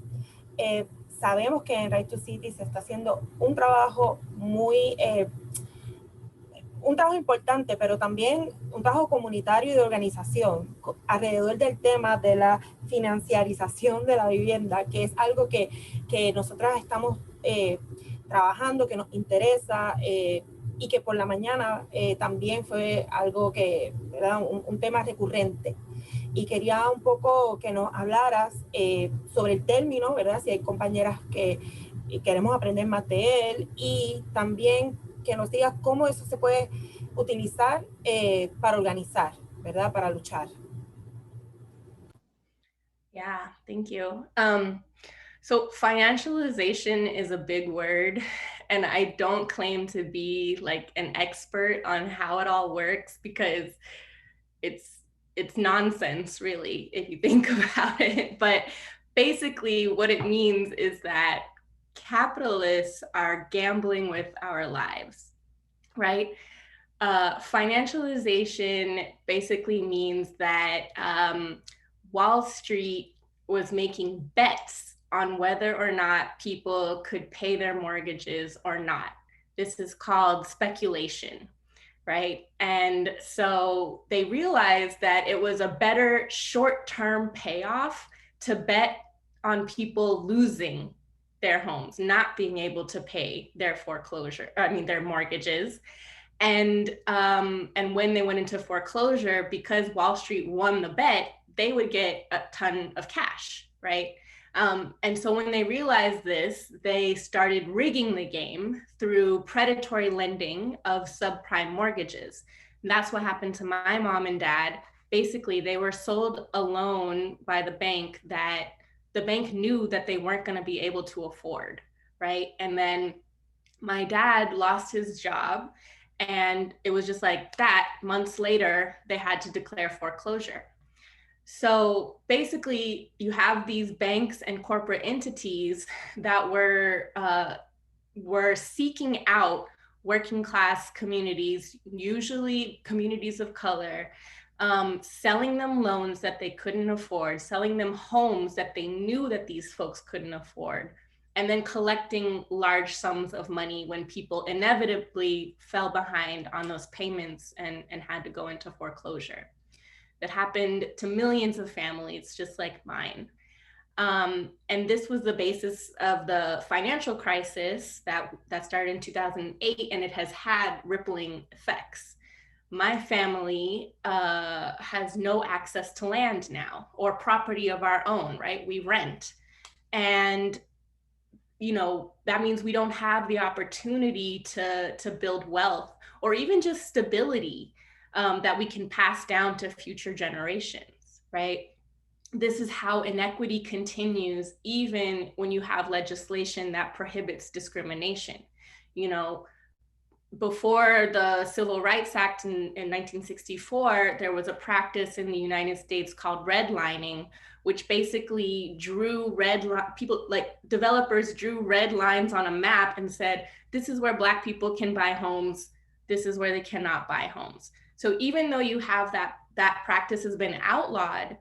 sabemos que en Right to City se está haciendo un trabajo muy un trabajo importante, pero también un trabajo comunitario y de organización alrededor del tema de la financiarización de la vivienda, que es algo que nosotras estamos trabajando, que nos interesa, y que por la mañana también fue algo que, ¿verdad? Un tema recurrente. Y quería un poco que nos hablaras sobre el término, ¿verdad? Si hay compañeras que queremos aprender más de él, y también que nos digas cómo eso se puede utilizar para organizar, ¿verdad? Para luchar. Yeah, thank you. So financialization is a big word, and I don't claim to be like an expert on how it all works, because it's nonsense, really, if you think about it. But basically what it means is that capitalists are gambling with our lives, right? Financialization basically means that Wall Street was making bets on whether or not people could pay their mortgages or not. This is called speculation, right? And so they realized that it was a better short-term payoff to bet on people losing their homes, not being able to pay their their mortgages. And when they went into foreclosure, because Wall Street won the bet, they would get a ton of cash, right? And so when they realized this, they started rigging the game through predatory lending of subprime mortgages. And that's what happened to my mom and dad. Basically, they were sold a loan by the bank that the bank knew that they weren't going to be able to afford, right? And then my dad lost his job, and it was just like that. Months later, they had to declare foreclosure. So basically, you have these banks and corporate entities that were seeking out working class communities, usually communities of color, selling them loans that they couldn't afford, selling them homes that they knew that these folks couldn't afford, and then collecting large sums of money when people inevitably fell behind on those payments and had to go into foreclosure. That happened to millions of families just like mine. And this was the basis of the financial crisis that started in 2008, and it has had rippling effects. My family has no access to land now or property of our own, right? We rent. And that means we don't have the opportunity to build wealth or even just stability that we can pass down to future generations, right? This is how inequity continues even when you have legislation that prohibits discrimination. Before the Civil Rights Act in 1964, there was a practice in the United States called redlining, which basically developers drew red lines on a map and said, this is where Black people can buy homes, this is where they cannot buy homes. So even though you have that practice has been outlawed,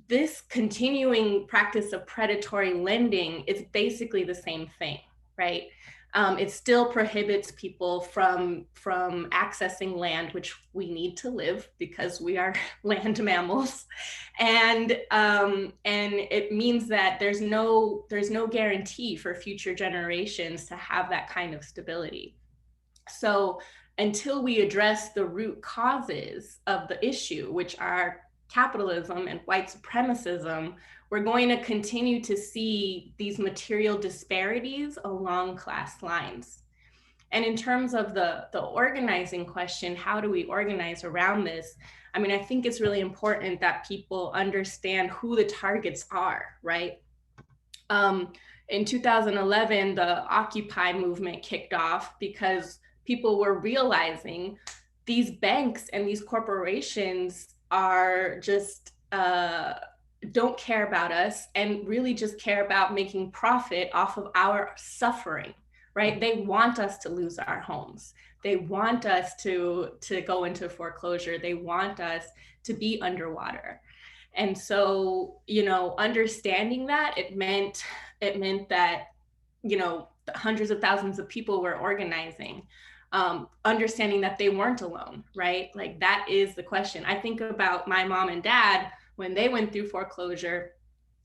this continuing practice of predatory lending is basically the same thing, right? It still prohibits people from accessing land, which we need to live because we are land mammals, and it means that there's no guarantee for future generations to have that kind of stability. So until we address the root causes of the issue, which are capitalism and white supremacism, we're going to continue to see these material disparities along class lines. And in terms of the organizing question, how do we organize around this? I mean, I think it's really important that people understand who the targets are, right? In 2011, the Occupy movement kicked off because people were realizing these banks and these corporations are just don't care about us and really just care about making profit off of our suffering, right? They want us to lose our homes. They want us to go into foreclosure. They want us to be underwater. And so, understanding that, it meant that, hundreds of thousands of people were organizing. understanding that they weren't alone, right? Like that is the question. I think about my mom and dad when they went through foreclosure.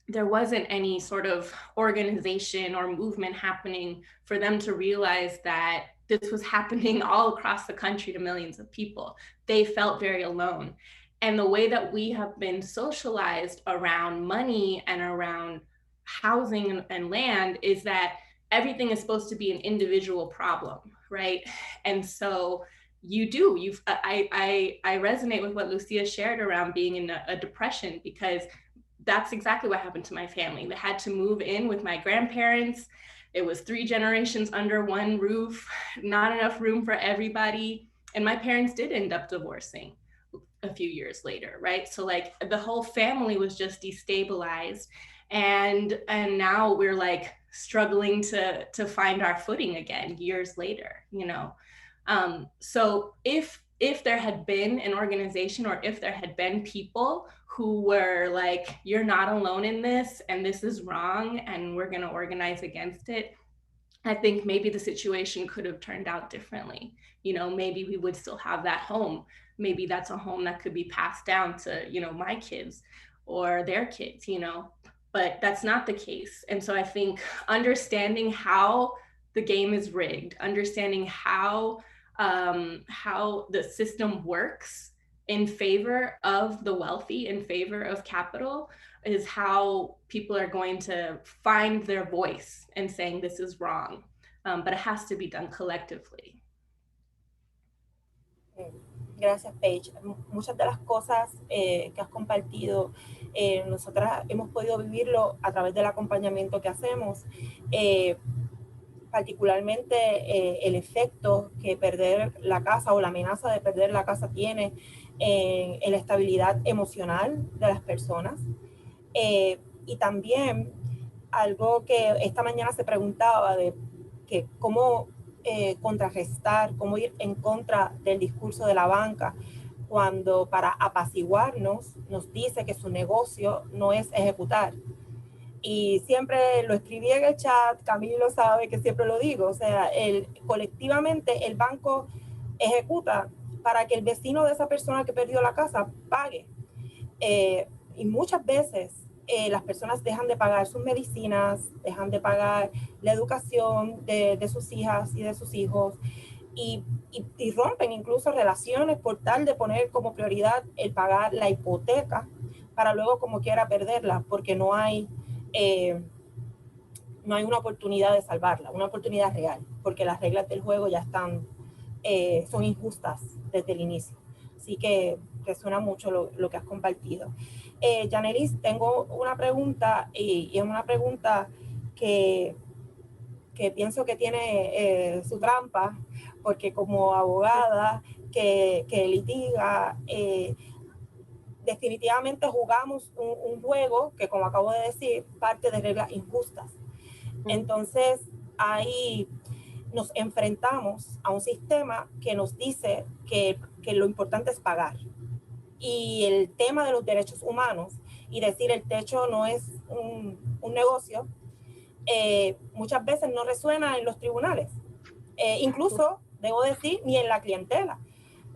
There wasn't any sort of organization or movement happening for them to realize that this was happening all across the country to millions of people. They felt very alone. And the way that we have been socialized around money and around housing and land is that everything is supposed to be an individual problem, right? And so I resonate with what Lucia shared around being in a depression, because that's exactly what happened to my family. They had to move in with my grandparents. It was 3 generations under one roof, not enough room for everybody. And my parents did end up divorcing a few years later, right? So like the whole family was just destabilized. And now we're like struggling to find our footing again years later, you know? So if there had been an organization, or if there had been people who were like, you're not alone in this, and this is wrong, and we're going to organize against it, I think maybe the situation could have turned out differently. You know, maybe we would still have that home. Maybe that's a home that could be passed down to, you know, my kids or their kids, you know, but that's not the case. And so I think understanding how the game is rigged, understanding how the system works in favor of the wealthy, in favor of capital, is how people are going to find their voice in saying this is wrong. But it has to be done collectively. Gracias, Paige. Muchas de las cosas que has compartido, nosotras hemos podido vivirlo a través del acompañamiento que hacemos. Particularmente el efecto que perder la casa o la amenaza de perder la casa tiene en la estabilidad emocional de las personas. Y también algo que esta mañana se preguntaba de que cómo contrarrestar, cómo ir en contra del discurso de la banca cuando para apaciguarnos nos dice que su negocio no es ejecutar. Y siempre lo escribí en el chat, Camilo sabe que siempre lo digo, o sea, colectivamente el banco ejecuta para que el vecino de esa persona que perdió la casa pague. Y muchas veces las personas dejan de pagar sus medicinas, dejan de pagar la educación de sus hijas y de sus hijos, y rompen incluso relaciones por tal de poner como prioridad el pagar la hipoteca para luego como quiera perderla, porque no hay una oportunidad de salvarla, una oportunidad real, porque las reglas del juego ya están, son injustas desde el inicio. Así que resuena mucho lo que has compartido. Yanelis, tengo una pregunta, y es una pregunta que pienso que tiene su trampa, porque como abogada que litiga, definitivamente jugamos un juego que, como acabo de decir, parte de reglas injustas. Entonces, ahí nos enfrentamos a un sistema que nos dice que lo importante es pagar. Y el tema de los derechos humanos y decir el techo no es un negocio, muchas veces no resuena en los tribunales. Incluso, debo decir, ni en la clientela.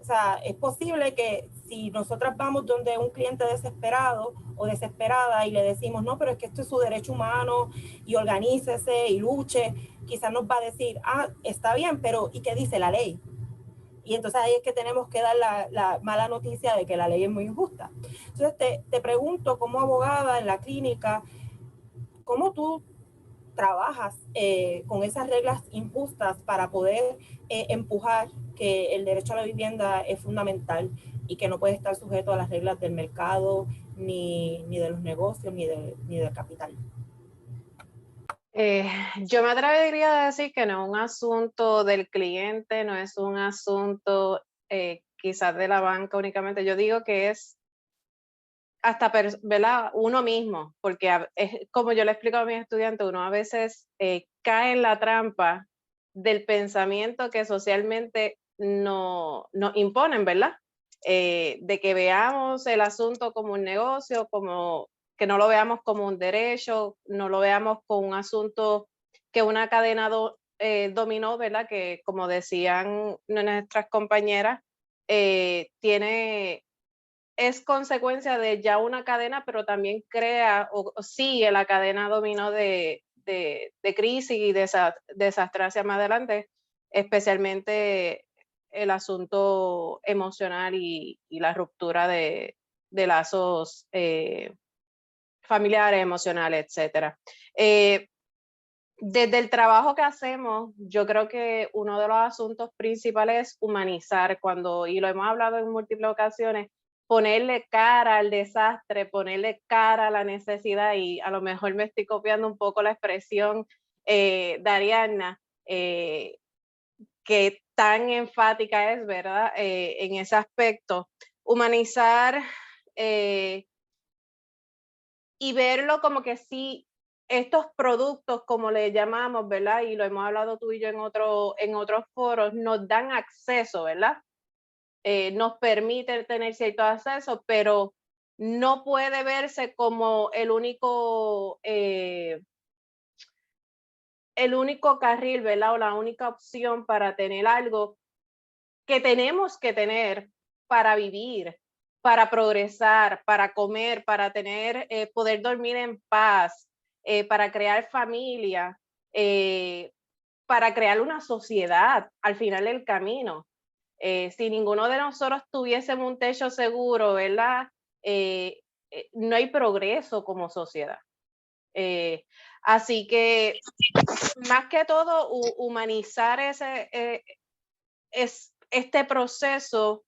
O sea, es posible que si nosotras vamos donde un cliente desesperado o desesperada y le decimos, no, pero es que esto es su derecho humano y organícese y luche, quizás nos va a decir, está bien, pero ¿y qué dice la ley? Y entonces ahí es que tenemos que dar la mala noticia de que la ley es muy injusta. Entonces te pregunto, como abogada en la clínica, ¿cómo tú trabajas con esas reglas injustas para poder empujar que el derecho a la vivienda es fundamental y que no puede estar sujeto a las reglas del mercado, ni de los negocios, ni del capital? Yo me atrevería a decir que no es un asunto del cliente, no es un asunto quizás de la banca únicamente. Yo digo que es hasta, ¿verdad?, uno mismo, porque es como yo le explico a mis estudiantes, uno a veces cae en la trampa del pensamiento que socialmente nos imponen, ¿verdad? De que veamos el asunto como un negocio, como que no lo veamos como un derecho, no lo veamos como un asunto que una cadena dominó, ¿verdad? Que como decían nuestras compañeras, es consecuencia de ya una cadena, pero también crea o sigue la cadena dominó de crisis y desastre hacia más adelante, especialmente el asunto emocional y la ruptura de lazos familiares, emocionales, etcétera. Desde el trabajo que hacemos, yo creo que uno de los asuntos principales es humanizar, y lo hemos hablado en múltiples ocasiones, ponerle cara al desastre, ponerle cara a la necesidad, y a lo mejor me estoy copiando un poco la expresión de Ariadna, que tan enfática es, ¿verdad? En ese aspecto. Humanizar y verlo como que sí, estos productos, como le llamamos, ¿verdad? Y lo hemos hablado tú y yo en otros foros, nos dan acceso, ¿verdad? Nos permite tener cierto acceso, pero no puede verse como el único carril, ¿verdad? O la única opción para tener algo que tenemos que tener para vivir, para progresar, para comer, para tener, poder dormir en paz, para crear familia, para crear una sociedad al final del camino. Si ninguno de nosotros tuviésemos un techo seguro, ¿verdad? No hay progreso como sociedad. Así que, más que todo, humanizar este proceso,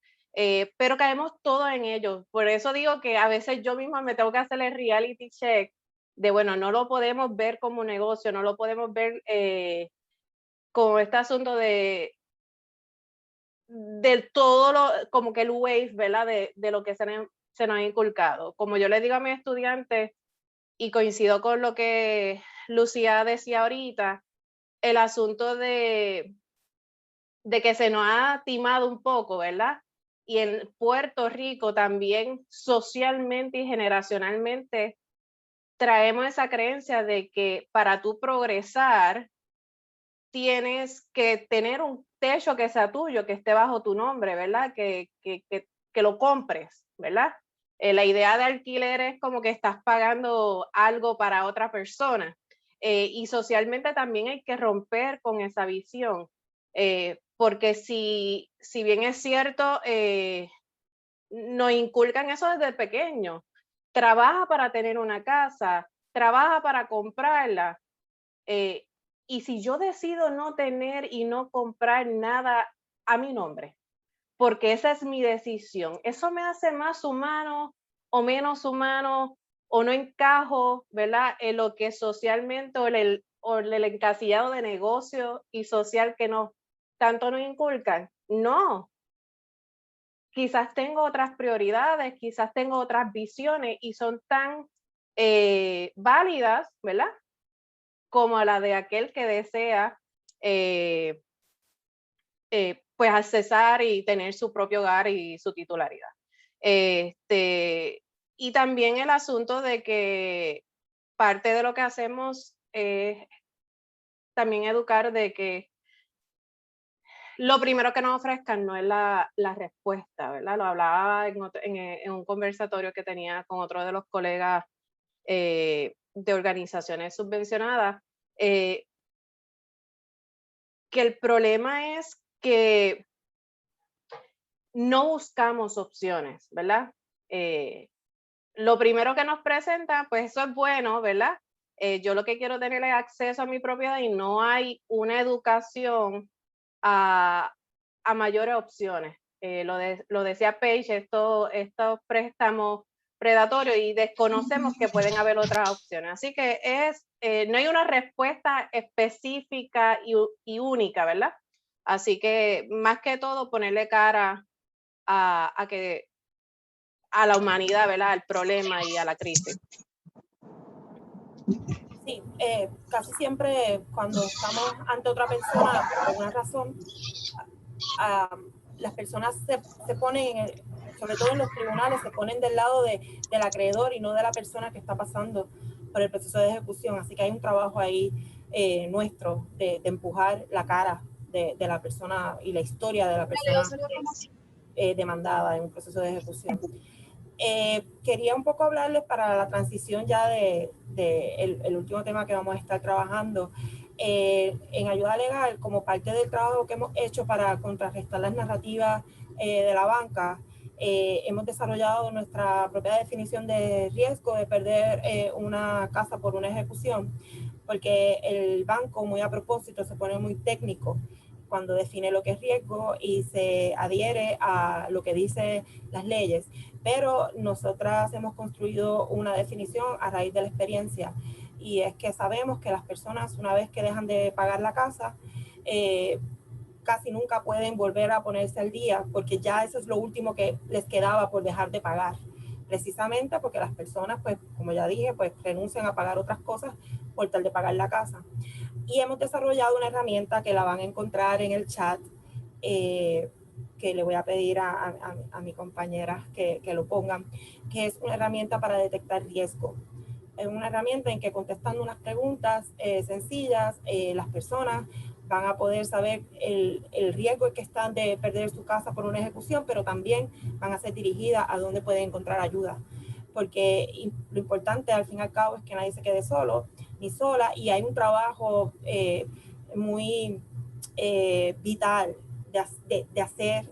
pero caemos todos en ello. Por eso digo que a veces yo misma me tengo que hacer el reality check de, bueno, no lo podemos ver como negocio, no lo podemos ver como este asunto del todo como que el wave, ¿verdad? De lo que se nos ha inculcado. Como yo le digo a mis estudiantes, y coincido con lo que Lucía decía ahorita, el asunto de que se nos ha timado un poco, ¿verdad? Y en Puerto Rico también socialmente y generacionalmente traemos esa creencia de que para tú progresar tienes que tener un techo que sea tuyo, que esté bajo tu nombre, ¿verdad? Que lo compres, ¿verdad? La idea de alquiler es como que estás pagando algo para otra persona. Y socialmente también hay que romper con esa visión. Porque si bien es cierto, nos inculcan eso desde pequeño. Trabaja para tener una casa, trabaja para comprarla. Y si yo decido no tener y no comprar nada a mi nombre, porque esa es mi decisión, ¿eso me hace más humano o menos humano, o no encajo, ¿verdad? En lo que socialmente o el encasillado de negocio y social que tanto nos inculcan? No. Quizás tengo otras prioridades, quizás tengo otras visiones y son tan válidas, ¿verdad? Como la de aquel que desea pues accesar y tener su propio hogar y su titularidad. Y también el asunto de que parte de lo que hacemos es también educar de que lo primero que nos ofrezcan no es la respuesta, ¿verdad? Lo hablaba en un conversatorio que tenía con otro de los colegas de organizaciones subvencionadas, que el problema es que no buscamos opciones, ¿verdad? Lo primero que nos presenta, pues eso es bueno, ¿verdad? Yo lo que quiero tener es acceso a mi propiedad y no hay una educación a mayores opciones. Lo decía Paige, estos préstamos predatorios, y desconocemos que pueden haber otras opciones. Así que no hay una respuesta específica y única, ¿verdad? Así que más que todo ponerle cara a la humanidad, ¿verdad? Al problema y a la crisis. Sí, casi siempre cuando estamos ante otra persona, por alguna razón, las personas se ponen, sobre todo en los tribunales, se ponen del lado del acreedor y no de la persona que está pasando por el proceso de ejecución. Así que hay un trabajo ahí nuestro de empujar la cara de la persona y la historia de la persona demandada en un proceso de ejecución. Quería un poco hablarles para la transición ya de el último tema que vamos a estar trabajando en ayuda legal, como parte del trabajo que hemos hecho para contrarrestar las narrativas de la banca. Hemos desarrollado nuestra propia definición de riesgo de perder una casa por una ejecución, porque el banco, muy a propósito, se pone muy técnico cuando define lo que es riesgo y se adhiere a lo que dicen las leyes. Pero nosotras hemos construido una definición a raíz de la experiencia, y es que sabemos que las personas, una vez que dejan de pagar la casa, casi nunca pueden volver a ponerse al día, porque ya eso es lo último que les quedaba por dejar de pagar, precisamente porque las personas, pues como ya dije, pues renuncian a pagar otras cosas por tal de pagar la casa. Y hemos desarrollado una herramienta que la van a encontrar en el chat, que le voy a pedir a mi compañera que lo pongan, que es una herramienta para detectar riesgo. Es una herramienta en que, contestando unas preguntas sencillas, las personas van a poder saber el riesgo que están de perder su casa por una ejecución, pero también van a ser dirigidas a dónde pueden encontrar ayuda. Porque lo importante, al fin y al cabo, es que nadie se quede solo ni sola, y hay un trabajo muy vital de hacer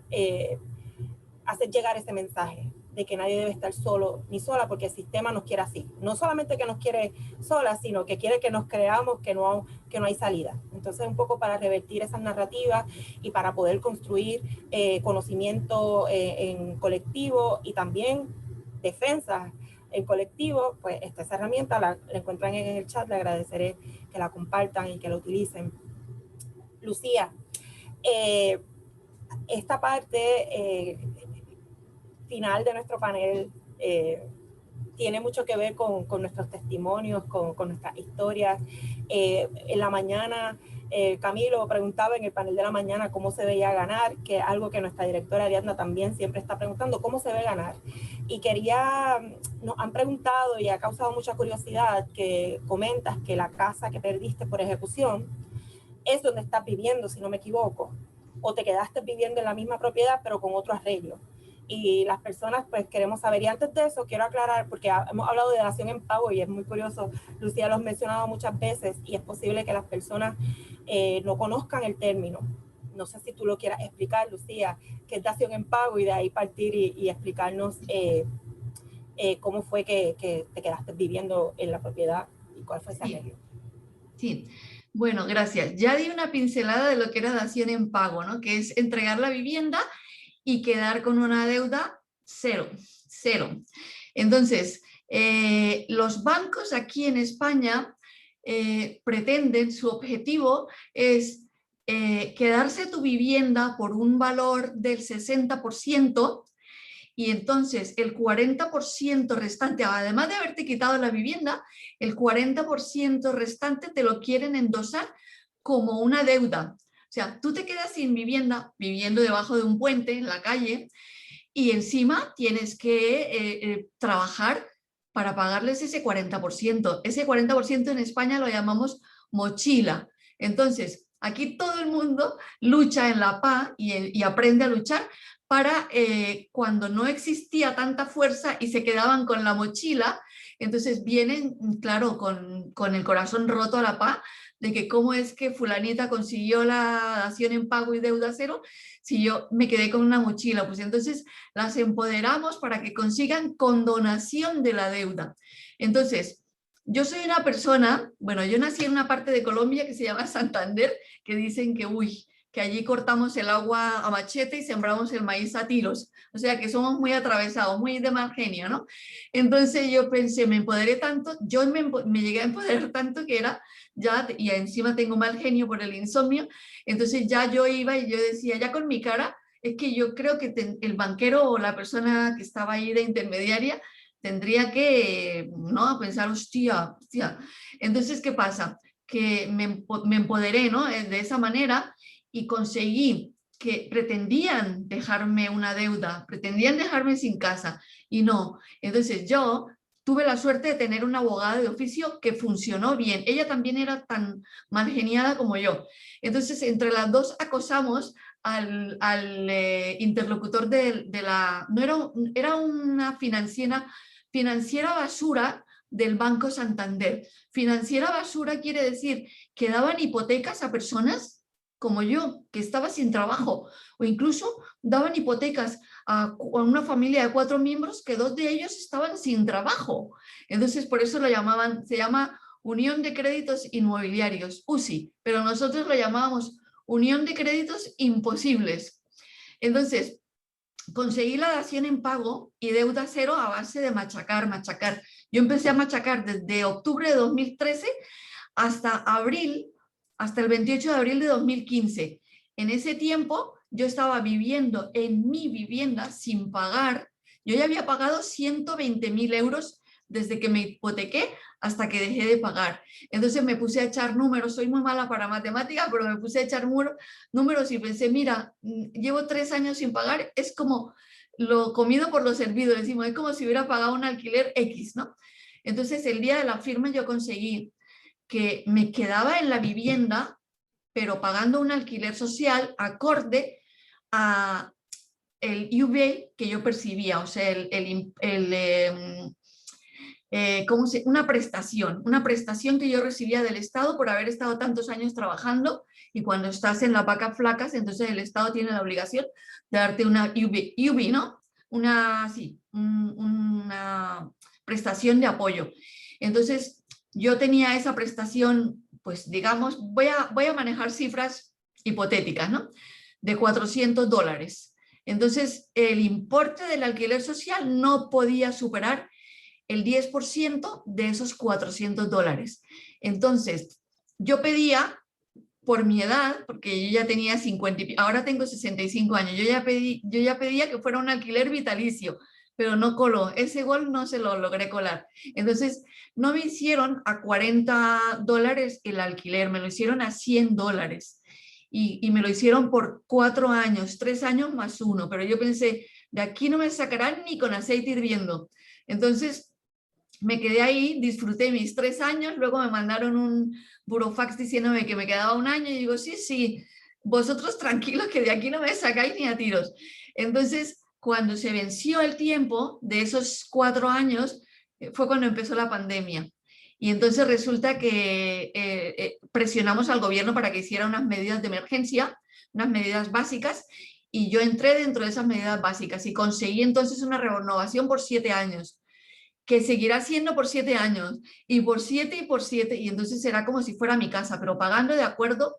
llegar ese mensaje de que nadie debe estar solo ni sola, porque el sistema nos quiere así. No solamente que nos quiere solas, sino que quiere que nos creamos que no hay salida. Entonces, un poco para revertir esas narrativas y para poder construir conocimiento en colectivo y también defensa en colectivo, pues esa herramienta la encuentran en el chat. Le agradeceré que la compartan y que la utilicen. Lucía, esta parte final de nuestro panel tiene mucho que ver con nuestros testimonios, con nuestras historias. En la mañana, Camilo preguntaba en el panel de la mañana cómo se veía ganar, que es algo que nuestra directora Ariadna también siempre está preguntando, ¿cómo se ve ganar? Y nos han preguntado, y ha causado mucha curiosidad, que comentas que la casa que perdiste por ejecución es donde estás viviendo, si no me equivoco, o te quedaste viviendo en la misma propiedad pero con otro arreglo. Y las personas, pues, queremos saber. Y antes de eso, quiero aclarar, porque hemos hablado de dación en pago y es muy curioso, Lucía lo has mencionado muchas veces, y es posible que las personas no conozcan el término. No sé si tú lo quieras explicar, Lucía, qué es dación en pago, y de ahí partir y explicarnos cómo fue que te quedaste viviendo en la propiedad y cuál fue ese arreglo. Sí. Bueno, gracias. Ya di una pincelada de lo que era dación en pago, ¿no? Que es entregar la vivienda y quedar con una deuda cero. Entonces, los bancos aquí en España pretenden, su objetivo es quedarse tu vivienda por un valor del 60%, y entonces el 40% restante, además de haberte quitado la vivienda, el 40% restante te lo quieren endosar como una deuda. O sea, tú te quedas sin vivienda, viviendo debajo de un puente en la calle, y encima tienes que trabajar para pagarles ese 40%. Ese 40% en España lo llamamos mochila. Entonces, aquí todo el mundo lucha en la PA y aprende a luchar para cuando no existía tanta fuerza y se quedaban con la mochila, entonces vienen, claro, con el corazón roto a la PA, de que cómo es que fulanita consiguió la dación en pago y deuda cero si yo me quedé con una mochila. Pues entonces las empoderamos para que consigan condonación de la deuda. Entonces, yo soy una persona, bueno, yo nací en una parte de Colombia que se llama Santander, que dicen que, que allí cortamos el agua a machete y sembramos el maíz a tiros. O sea que somos muy atravesados, muy de mal genio, ¿no? Entonces yo pensé, me empoderé tanto, yo me llegué a empoderar tanto que era ya, y encima tengo mal genio por el insomnio, entonces ya yo iba y yo decía, ya con mi cara, es que yo creo que el banquero o la persona que estaba ahí de intermediaria tendría que, ¿no?, pensar, hostia. Entonces, ¿qué pasa? Que me empoderé, ¿no?, de esa manera, y conseguí que pretendían dejarme una deuda, pretendían dejarme sin casa, y no. Entonces yo tuve la suerte de tener una abogada de oficio que funcionó bien. Ella también era tan mal geniada como yo. Entonces, entre las dos acosamos al interlocutor de la... No era una financiera basura del Banco Santander. Financiera basura quiere decir que daban hipotecas a personas como yo, que estaba sin trabajo, o incluso daban hipotecas a una familia de 4 miembros que 2 de ellos estaban sin trabajo. Entonces, por eso lo llamaban, se llama Unión de Créditos Inmobiliarios, UCI, pero nosotros lo llamábamos Unión de Créditos Imposibles. Entonces, conseguí la dación en pago y deuda cero a base de machacar. Yo empecé a machacar desde octubre de 2013 hasta el 28 de abril de 2015. En ese tiempo yo estaba viviendo en mi vivienda sin pagar. Yo ya había pagado 120.000 euros desde que me hipotequé hasta que dejé de pagar. Entonces me puse a echar números, soy muy mala para matemáticas, pero me puse a echar números y pensé, mira, llevo 3 años sin pagar, es como lo comido por lo servido, decimos, es como si hubiera pagado un alquiler X, ¿no? Entonces el día de la firma yo conseguí que me quedaba en la vivienda, pero pagando un alquiler social acorde a el UBA que yo percibía, o sea, una prestación que yo recibía del Estado por haber estado tantos años trabajando, y cuando estás en las vacas flacas, entonces el Estado tiene la obligación de darte una UB, ¿no? Una prestación de apoyo. Entonces, yo tenía esa prestación, pues digamos, voy a manejar cifras hipotéticas, ¿no? De $400. Entonces, el importe del alquiler social no podía superar el 10% de esos $400. Entonces, yo pedía, por mi edad, porque yo ya tenía 50, ahora tengo 65 años, yo ya pedía que fuera un alquiler vitalicio, pero no coló, ese gol no se lo logré colar. Entonces, no me hicieron a $40 el alquiler, me lo hicieron a $100. Y me lo hicieron por 4 años, 3 años más 1, pero yo pensé, de aquí no me sacarán ni con aceite hirviendo. Entonces, me quedé ahí, disfruté mis 3 años, luego me mandaron un burofax diciéndome que me quedaba 1 año, y digo, sí, vosotros tranquilos que de aquí no me sacáis ni a tiros. Entonces, cuando se venció el tiempo de esos 4 años, fue cuando empezó la pandemia. Y entonces resulta que presionamos al gobierno para que hiciera unas medidas de emergencia, unas medidas básicas, y yo entré dentro de esas medidas básicas y conseguí entonces una renovación por 7 años, que seguirá siendo por 7 años, y por 7 y por 7, y entonces será como si fuera mi casa, pero pagando de acuerdo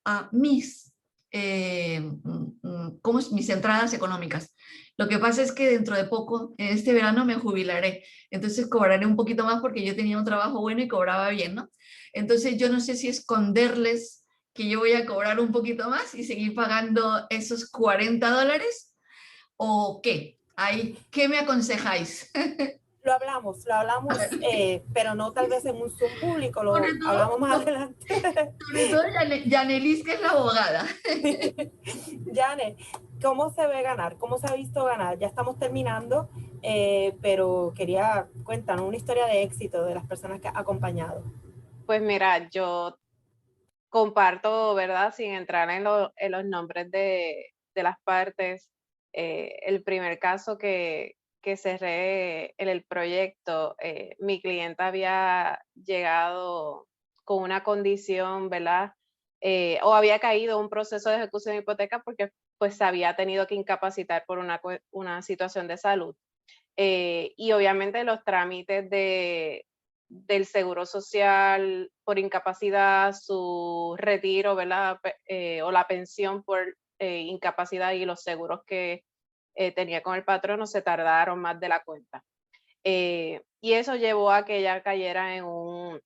a mis entradas económicas. Lo que pasa es que dentro de poco, en este verano, me jubilaré, entonces cobraré un poquito más porque yo tenía un trabajo bueno y cobraba bien, ¿no? Entonces yo no sé si esconderles que yo voy a cobrar un poquito más y seguir pagando esos $40 o qué. Ahí, ¿qué me aconsejáis? Lo hablamos, pero no tal vez en un Zoom público, lo hablamos más adelante. Sobre todo Yanelis, que es la abogada. Yane, ¿cómo se ve ganar? ¿Cómo se ha visto ganar? Ya estamos terminando, pero cuéntanos una historia de éxito de las personas que has acompañado. Pues mira, yo comparto, ¿verdad? Sin entrar en los nombres de las partes, el primer caso que cerré en el proyecto, mi clienta había llegado con una condición, ¿verdad? O había caído un proceso de ejecución de hipoteca porque pues se había tenido que incapacitar por una situación de salud. Y obviamente los trámites del seguro social por incapacidad, su retiro, ¿verdad? O la pensión por incapacidad y los seguros que tenía con el patrono se tardaron más de la cuenta. Y eso llevó a que ella cayera en un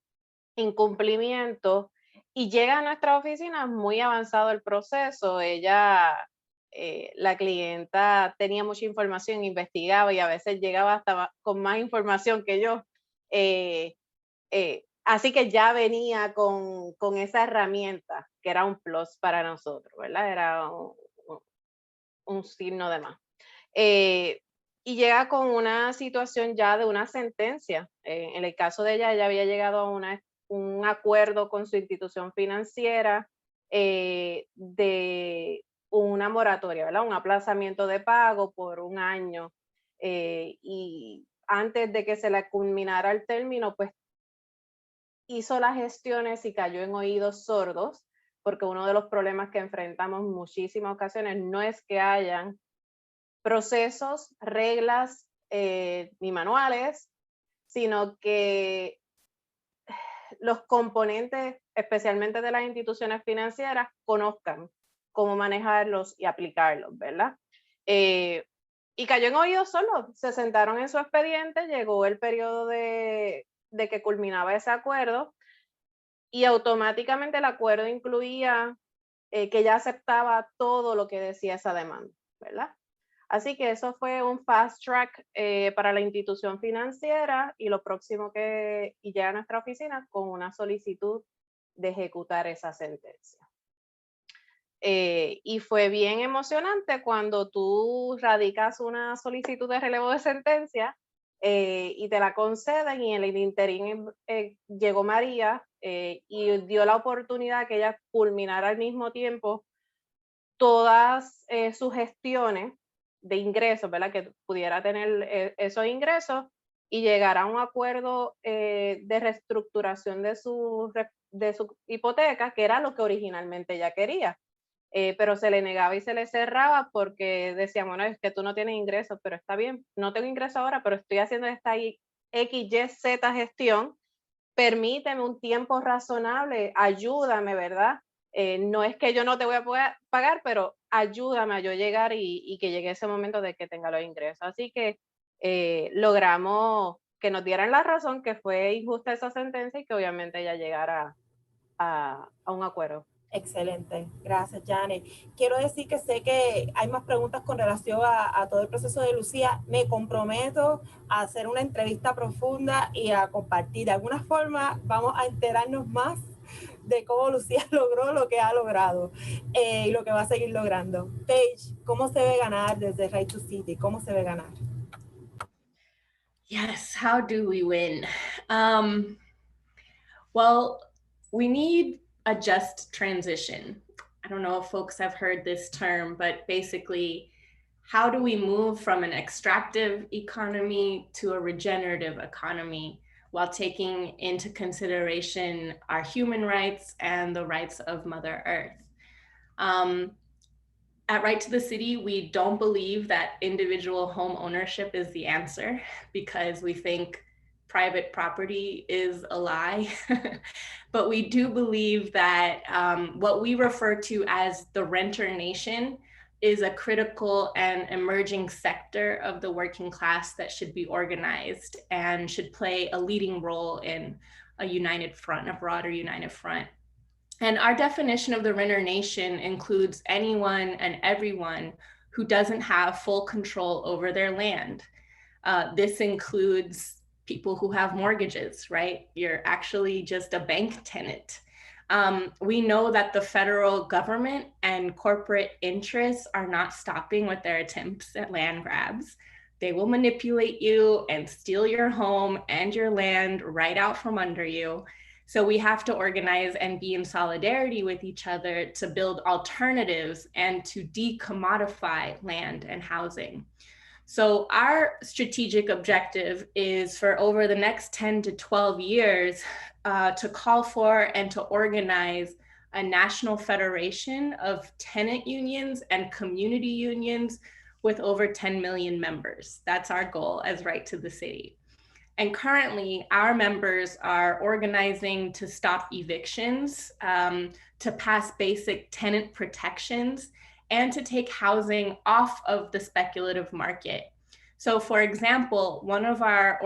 incumplimiento y llega a nuestra oficina muy avanzado el proceso. Ella, la clienta tenía mucha información, investigaba y a veces llegaba hasta con más información que yo. Así que ya venía con esa herramienta que era un plus para nosotros, ¿verdad? Era un signo de más. y llega con una situación ya de una sentencia. En el caso de ella, ella había llegado a un acuerdo con su institución financiera de una moratoria, ¿verdad? Un aplazamiento de pago por un año. Y antes de que se le culminara el término, pues hizo las gestiones y cayó en oídos sordos, porque uno de los problemas que enfrentamos en muchísimas ocasiones no es que hayan procesos, reglas ni manuales, sino que los componentes, especialmente de las instituciones financieras, conozcan cómo manejarlos y aplicarlos, ¿verdad? Y cayó en oídos solo, se sentaron en su expediente, llegó el periodo de que culminaba ese acuerdo y automáticamente el acuerdo incluía que ya aceptaba todo lo que decía esa demanda, ¿verdad? Así que eso fue un fast track para la institución financiera y lo próximo que llega a nuestra oficina con una solicitud de ejecutar esa sentencia. Y fue bien emocionante cuando tú radicas una solicitud de relevo de sentencia y te la conceden, y en el interín llegó María y dio la oportunidad que ella culminara al mismo tiempo todas sus gestiones de ingresos, ¿verdad? Que pudiera tener esos ingresos y llegar a un acuerdo de reestructuración de su hipoteca, que era lo que originalmente ella quería. Pero se le negaba y se le cerraba porque decían, bueno, es que tú no tienes ingresos, pero está bien, no tengo ingresos ahora, pero estoy haciendo esta X, Y, Z gestión, permíteme un tiempo razonable, ayúdame, ¿verdad? No es que yo no te voy a poder pagar, pero ayúdame a yo llegar y que llegue ese momento de que tenga los ingresos. Así que logramos que nos dieran la razón, que fue injusta esa sentencia y que obviamente ella llegara a un acuerdo. Excelente, gracias, Janet. Quiero decir que sé que hay más preguntas con relación a todo el proceso de Lucía. Me comprometo a hacer una entrevista profunda y a compartir. De alguna forma vamos a enterarnos más de cómo Lucía logró lo que ha logrado y lo que va a seguir logrando. Paige, ¿cómo se ve ganar desde Right to City? ¿Cómo se ve ganar? Yes, how do we win? Well, we need a just transition. I don't know if folks have heard this term, but basically, how do we move from an extractive economy to a regenerative economy while taking into consideration our human rights and the rights of Mother Earth? At Right to the City, we don't believe that individual home ownership is the answer, because we think private property is a lie. But we do believe that what we refer to as the renter nation is a critical and emerging sector of the working class that should be organized and should play a leading role in a united front, a broader united front. And our definition of the renter nation includes anyone and everyone who doesn't have full control over their land. This includes people who have mortgages, right? You're actually just a bank tenant. We know that the federal government and corporate interests are not stopping with their attempts at land grabs. They will manipulate you and steal your home and your land right out from under you. So we have to organize and be in solidarity with each other to build alternatives and to decommodify land and housing. So our strategic objective is for over the next 10 to 12 years to call for and to organize a national federation of tenant unions and community unions with over 10 million members. That's our goal as Right to the City. And currently, our members are organizing to stop evictions, to pass basic tenant protections, and to take housing off of the speculative market. So for example, one of our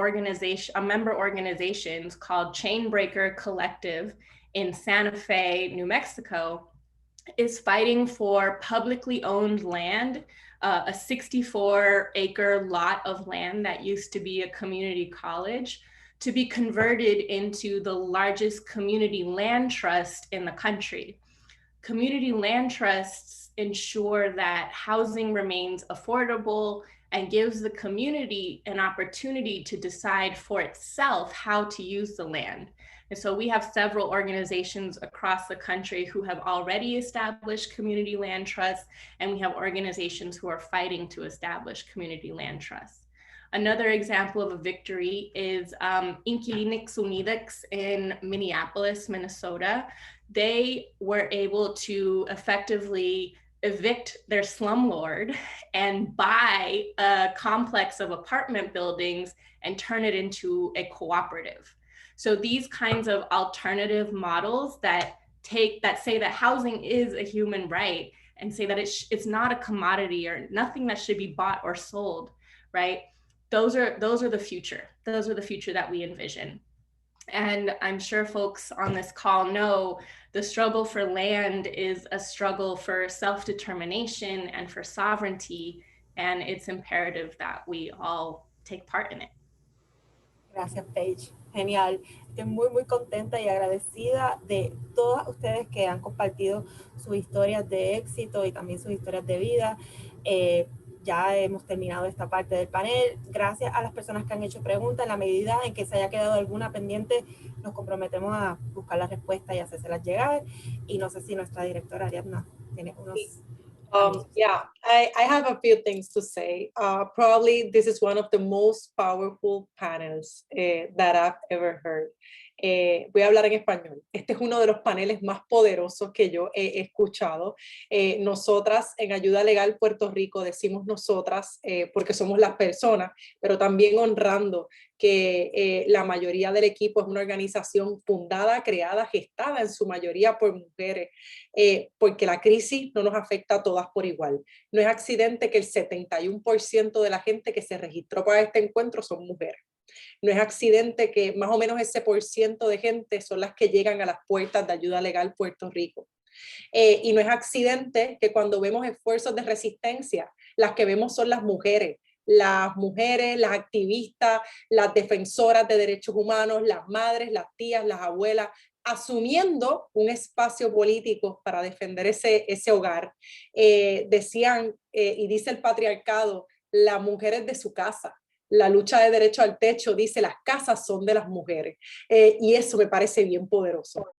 member organizations called Chainbreaker Collective in Santa Fe, New Mexico, is fighting for publicly owned land, a 64-acre lot of land that used to be a community college, to be converted into the largest community land trust in the country. Community land trusts ensure that housing remains affordable and gives the community an opportunity to decide for itself how to use the land. And so we have several organizations across the country who have already established community land trusts, and we have organizations who are fighting to establish community land trusts. Another example of a victory is Inquilinex Unidex in Minneapolis, Minnesota. They were able to effectively evict their slumlord and buy a complex of apartment buildings and turn it into a cooperative. So these kinds of alternative models that say that housing is a human right and say that it's not a commodity or nothing that should be bought or sold, right? Those are the future. Those are the future that we envision. And I'm sure folks on this call know the struggle for land is a struggle for self-determination and for sovereignty, and it's imperative that we all take part in it. Gracias, Paige. Genial. Estoy muy contenta y agradecida de todas ustedes que han compartido sus historias de éxito y también sus historias de vida. Ya hemos terminado esta parte del panel. Gracias a las personas que han hecho preguntas. En la medida en que se haya quedado alguna pendiente, nos comprometemos a buscar la respuesta y hacérselas llegar. Y no sé si nuestra directora Ariadna tiene unos... Yeah, I have a few things to say. Probably this is one of the most powerful panels that I've ever heard. Voy a hablar en español. Este es uno de los paneles más poderosos que yo he escuchado. Nosotras en Ayuda Legal Puerto Rico decimos nosotras porque somos las personas, pero también honrando que la mayoría del equipo es una organización fundada, creada, gestada en su mayoría por mujeres, porque la crisis no nos afecta a todas por igual. No es accidente que el 71% de la gente que se registró para este encuentro son mujeres. No es accidente que más o menos ese % de gente son las que llegan a las puertas de Ayuda Legal Puerto Rico. Y no es accidente que cuando vemos esfuerzos de resistencia, las que vemos son las mujeres, las activistas, las defensoras de derechos humanos, las madres, las tías, las abuelas, asumiendo un espacio político para defender ese hogar. Decían, y dice el patriarcado, la mujer es de su casa. La lucha de derecho al techo dice las casas son de las mujeres, y eso me parece bien poderoso.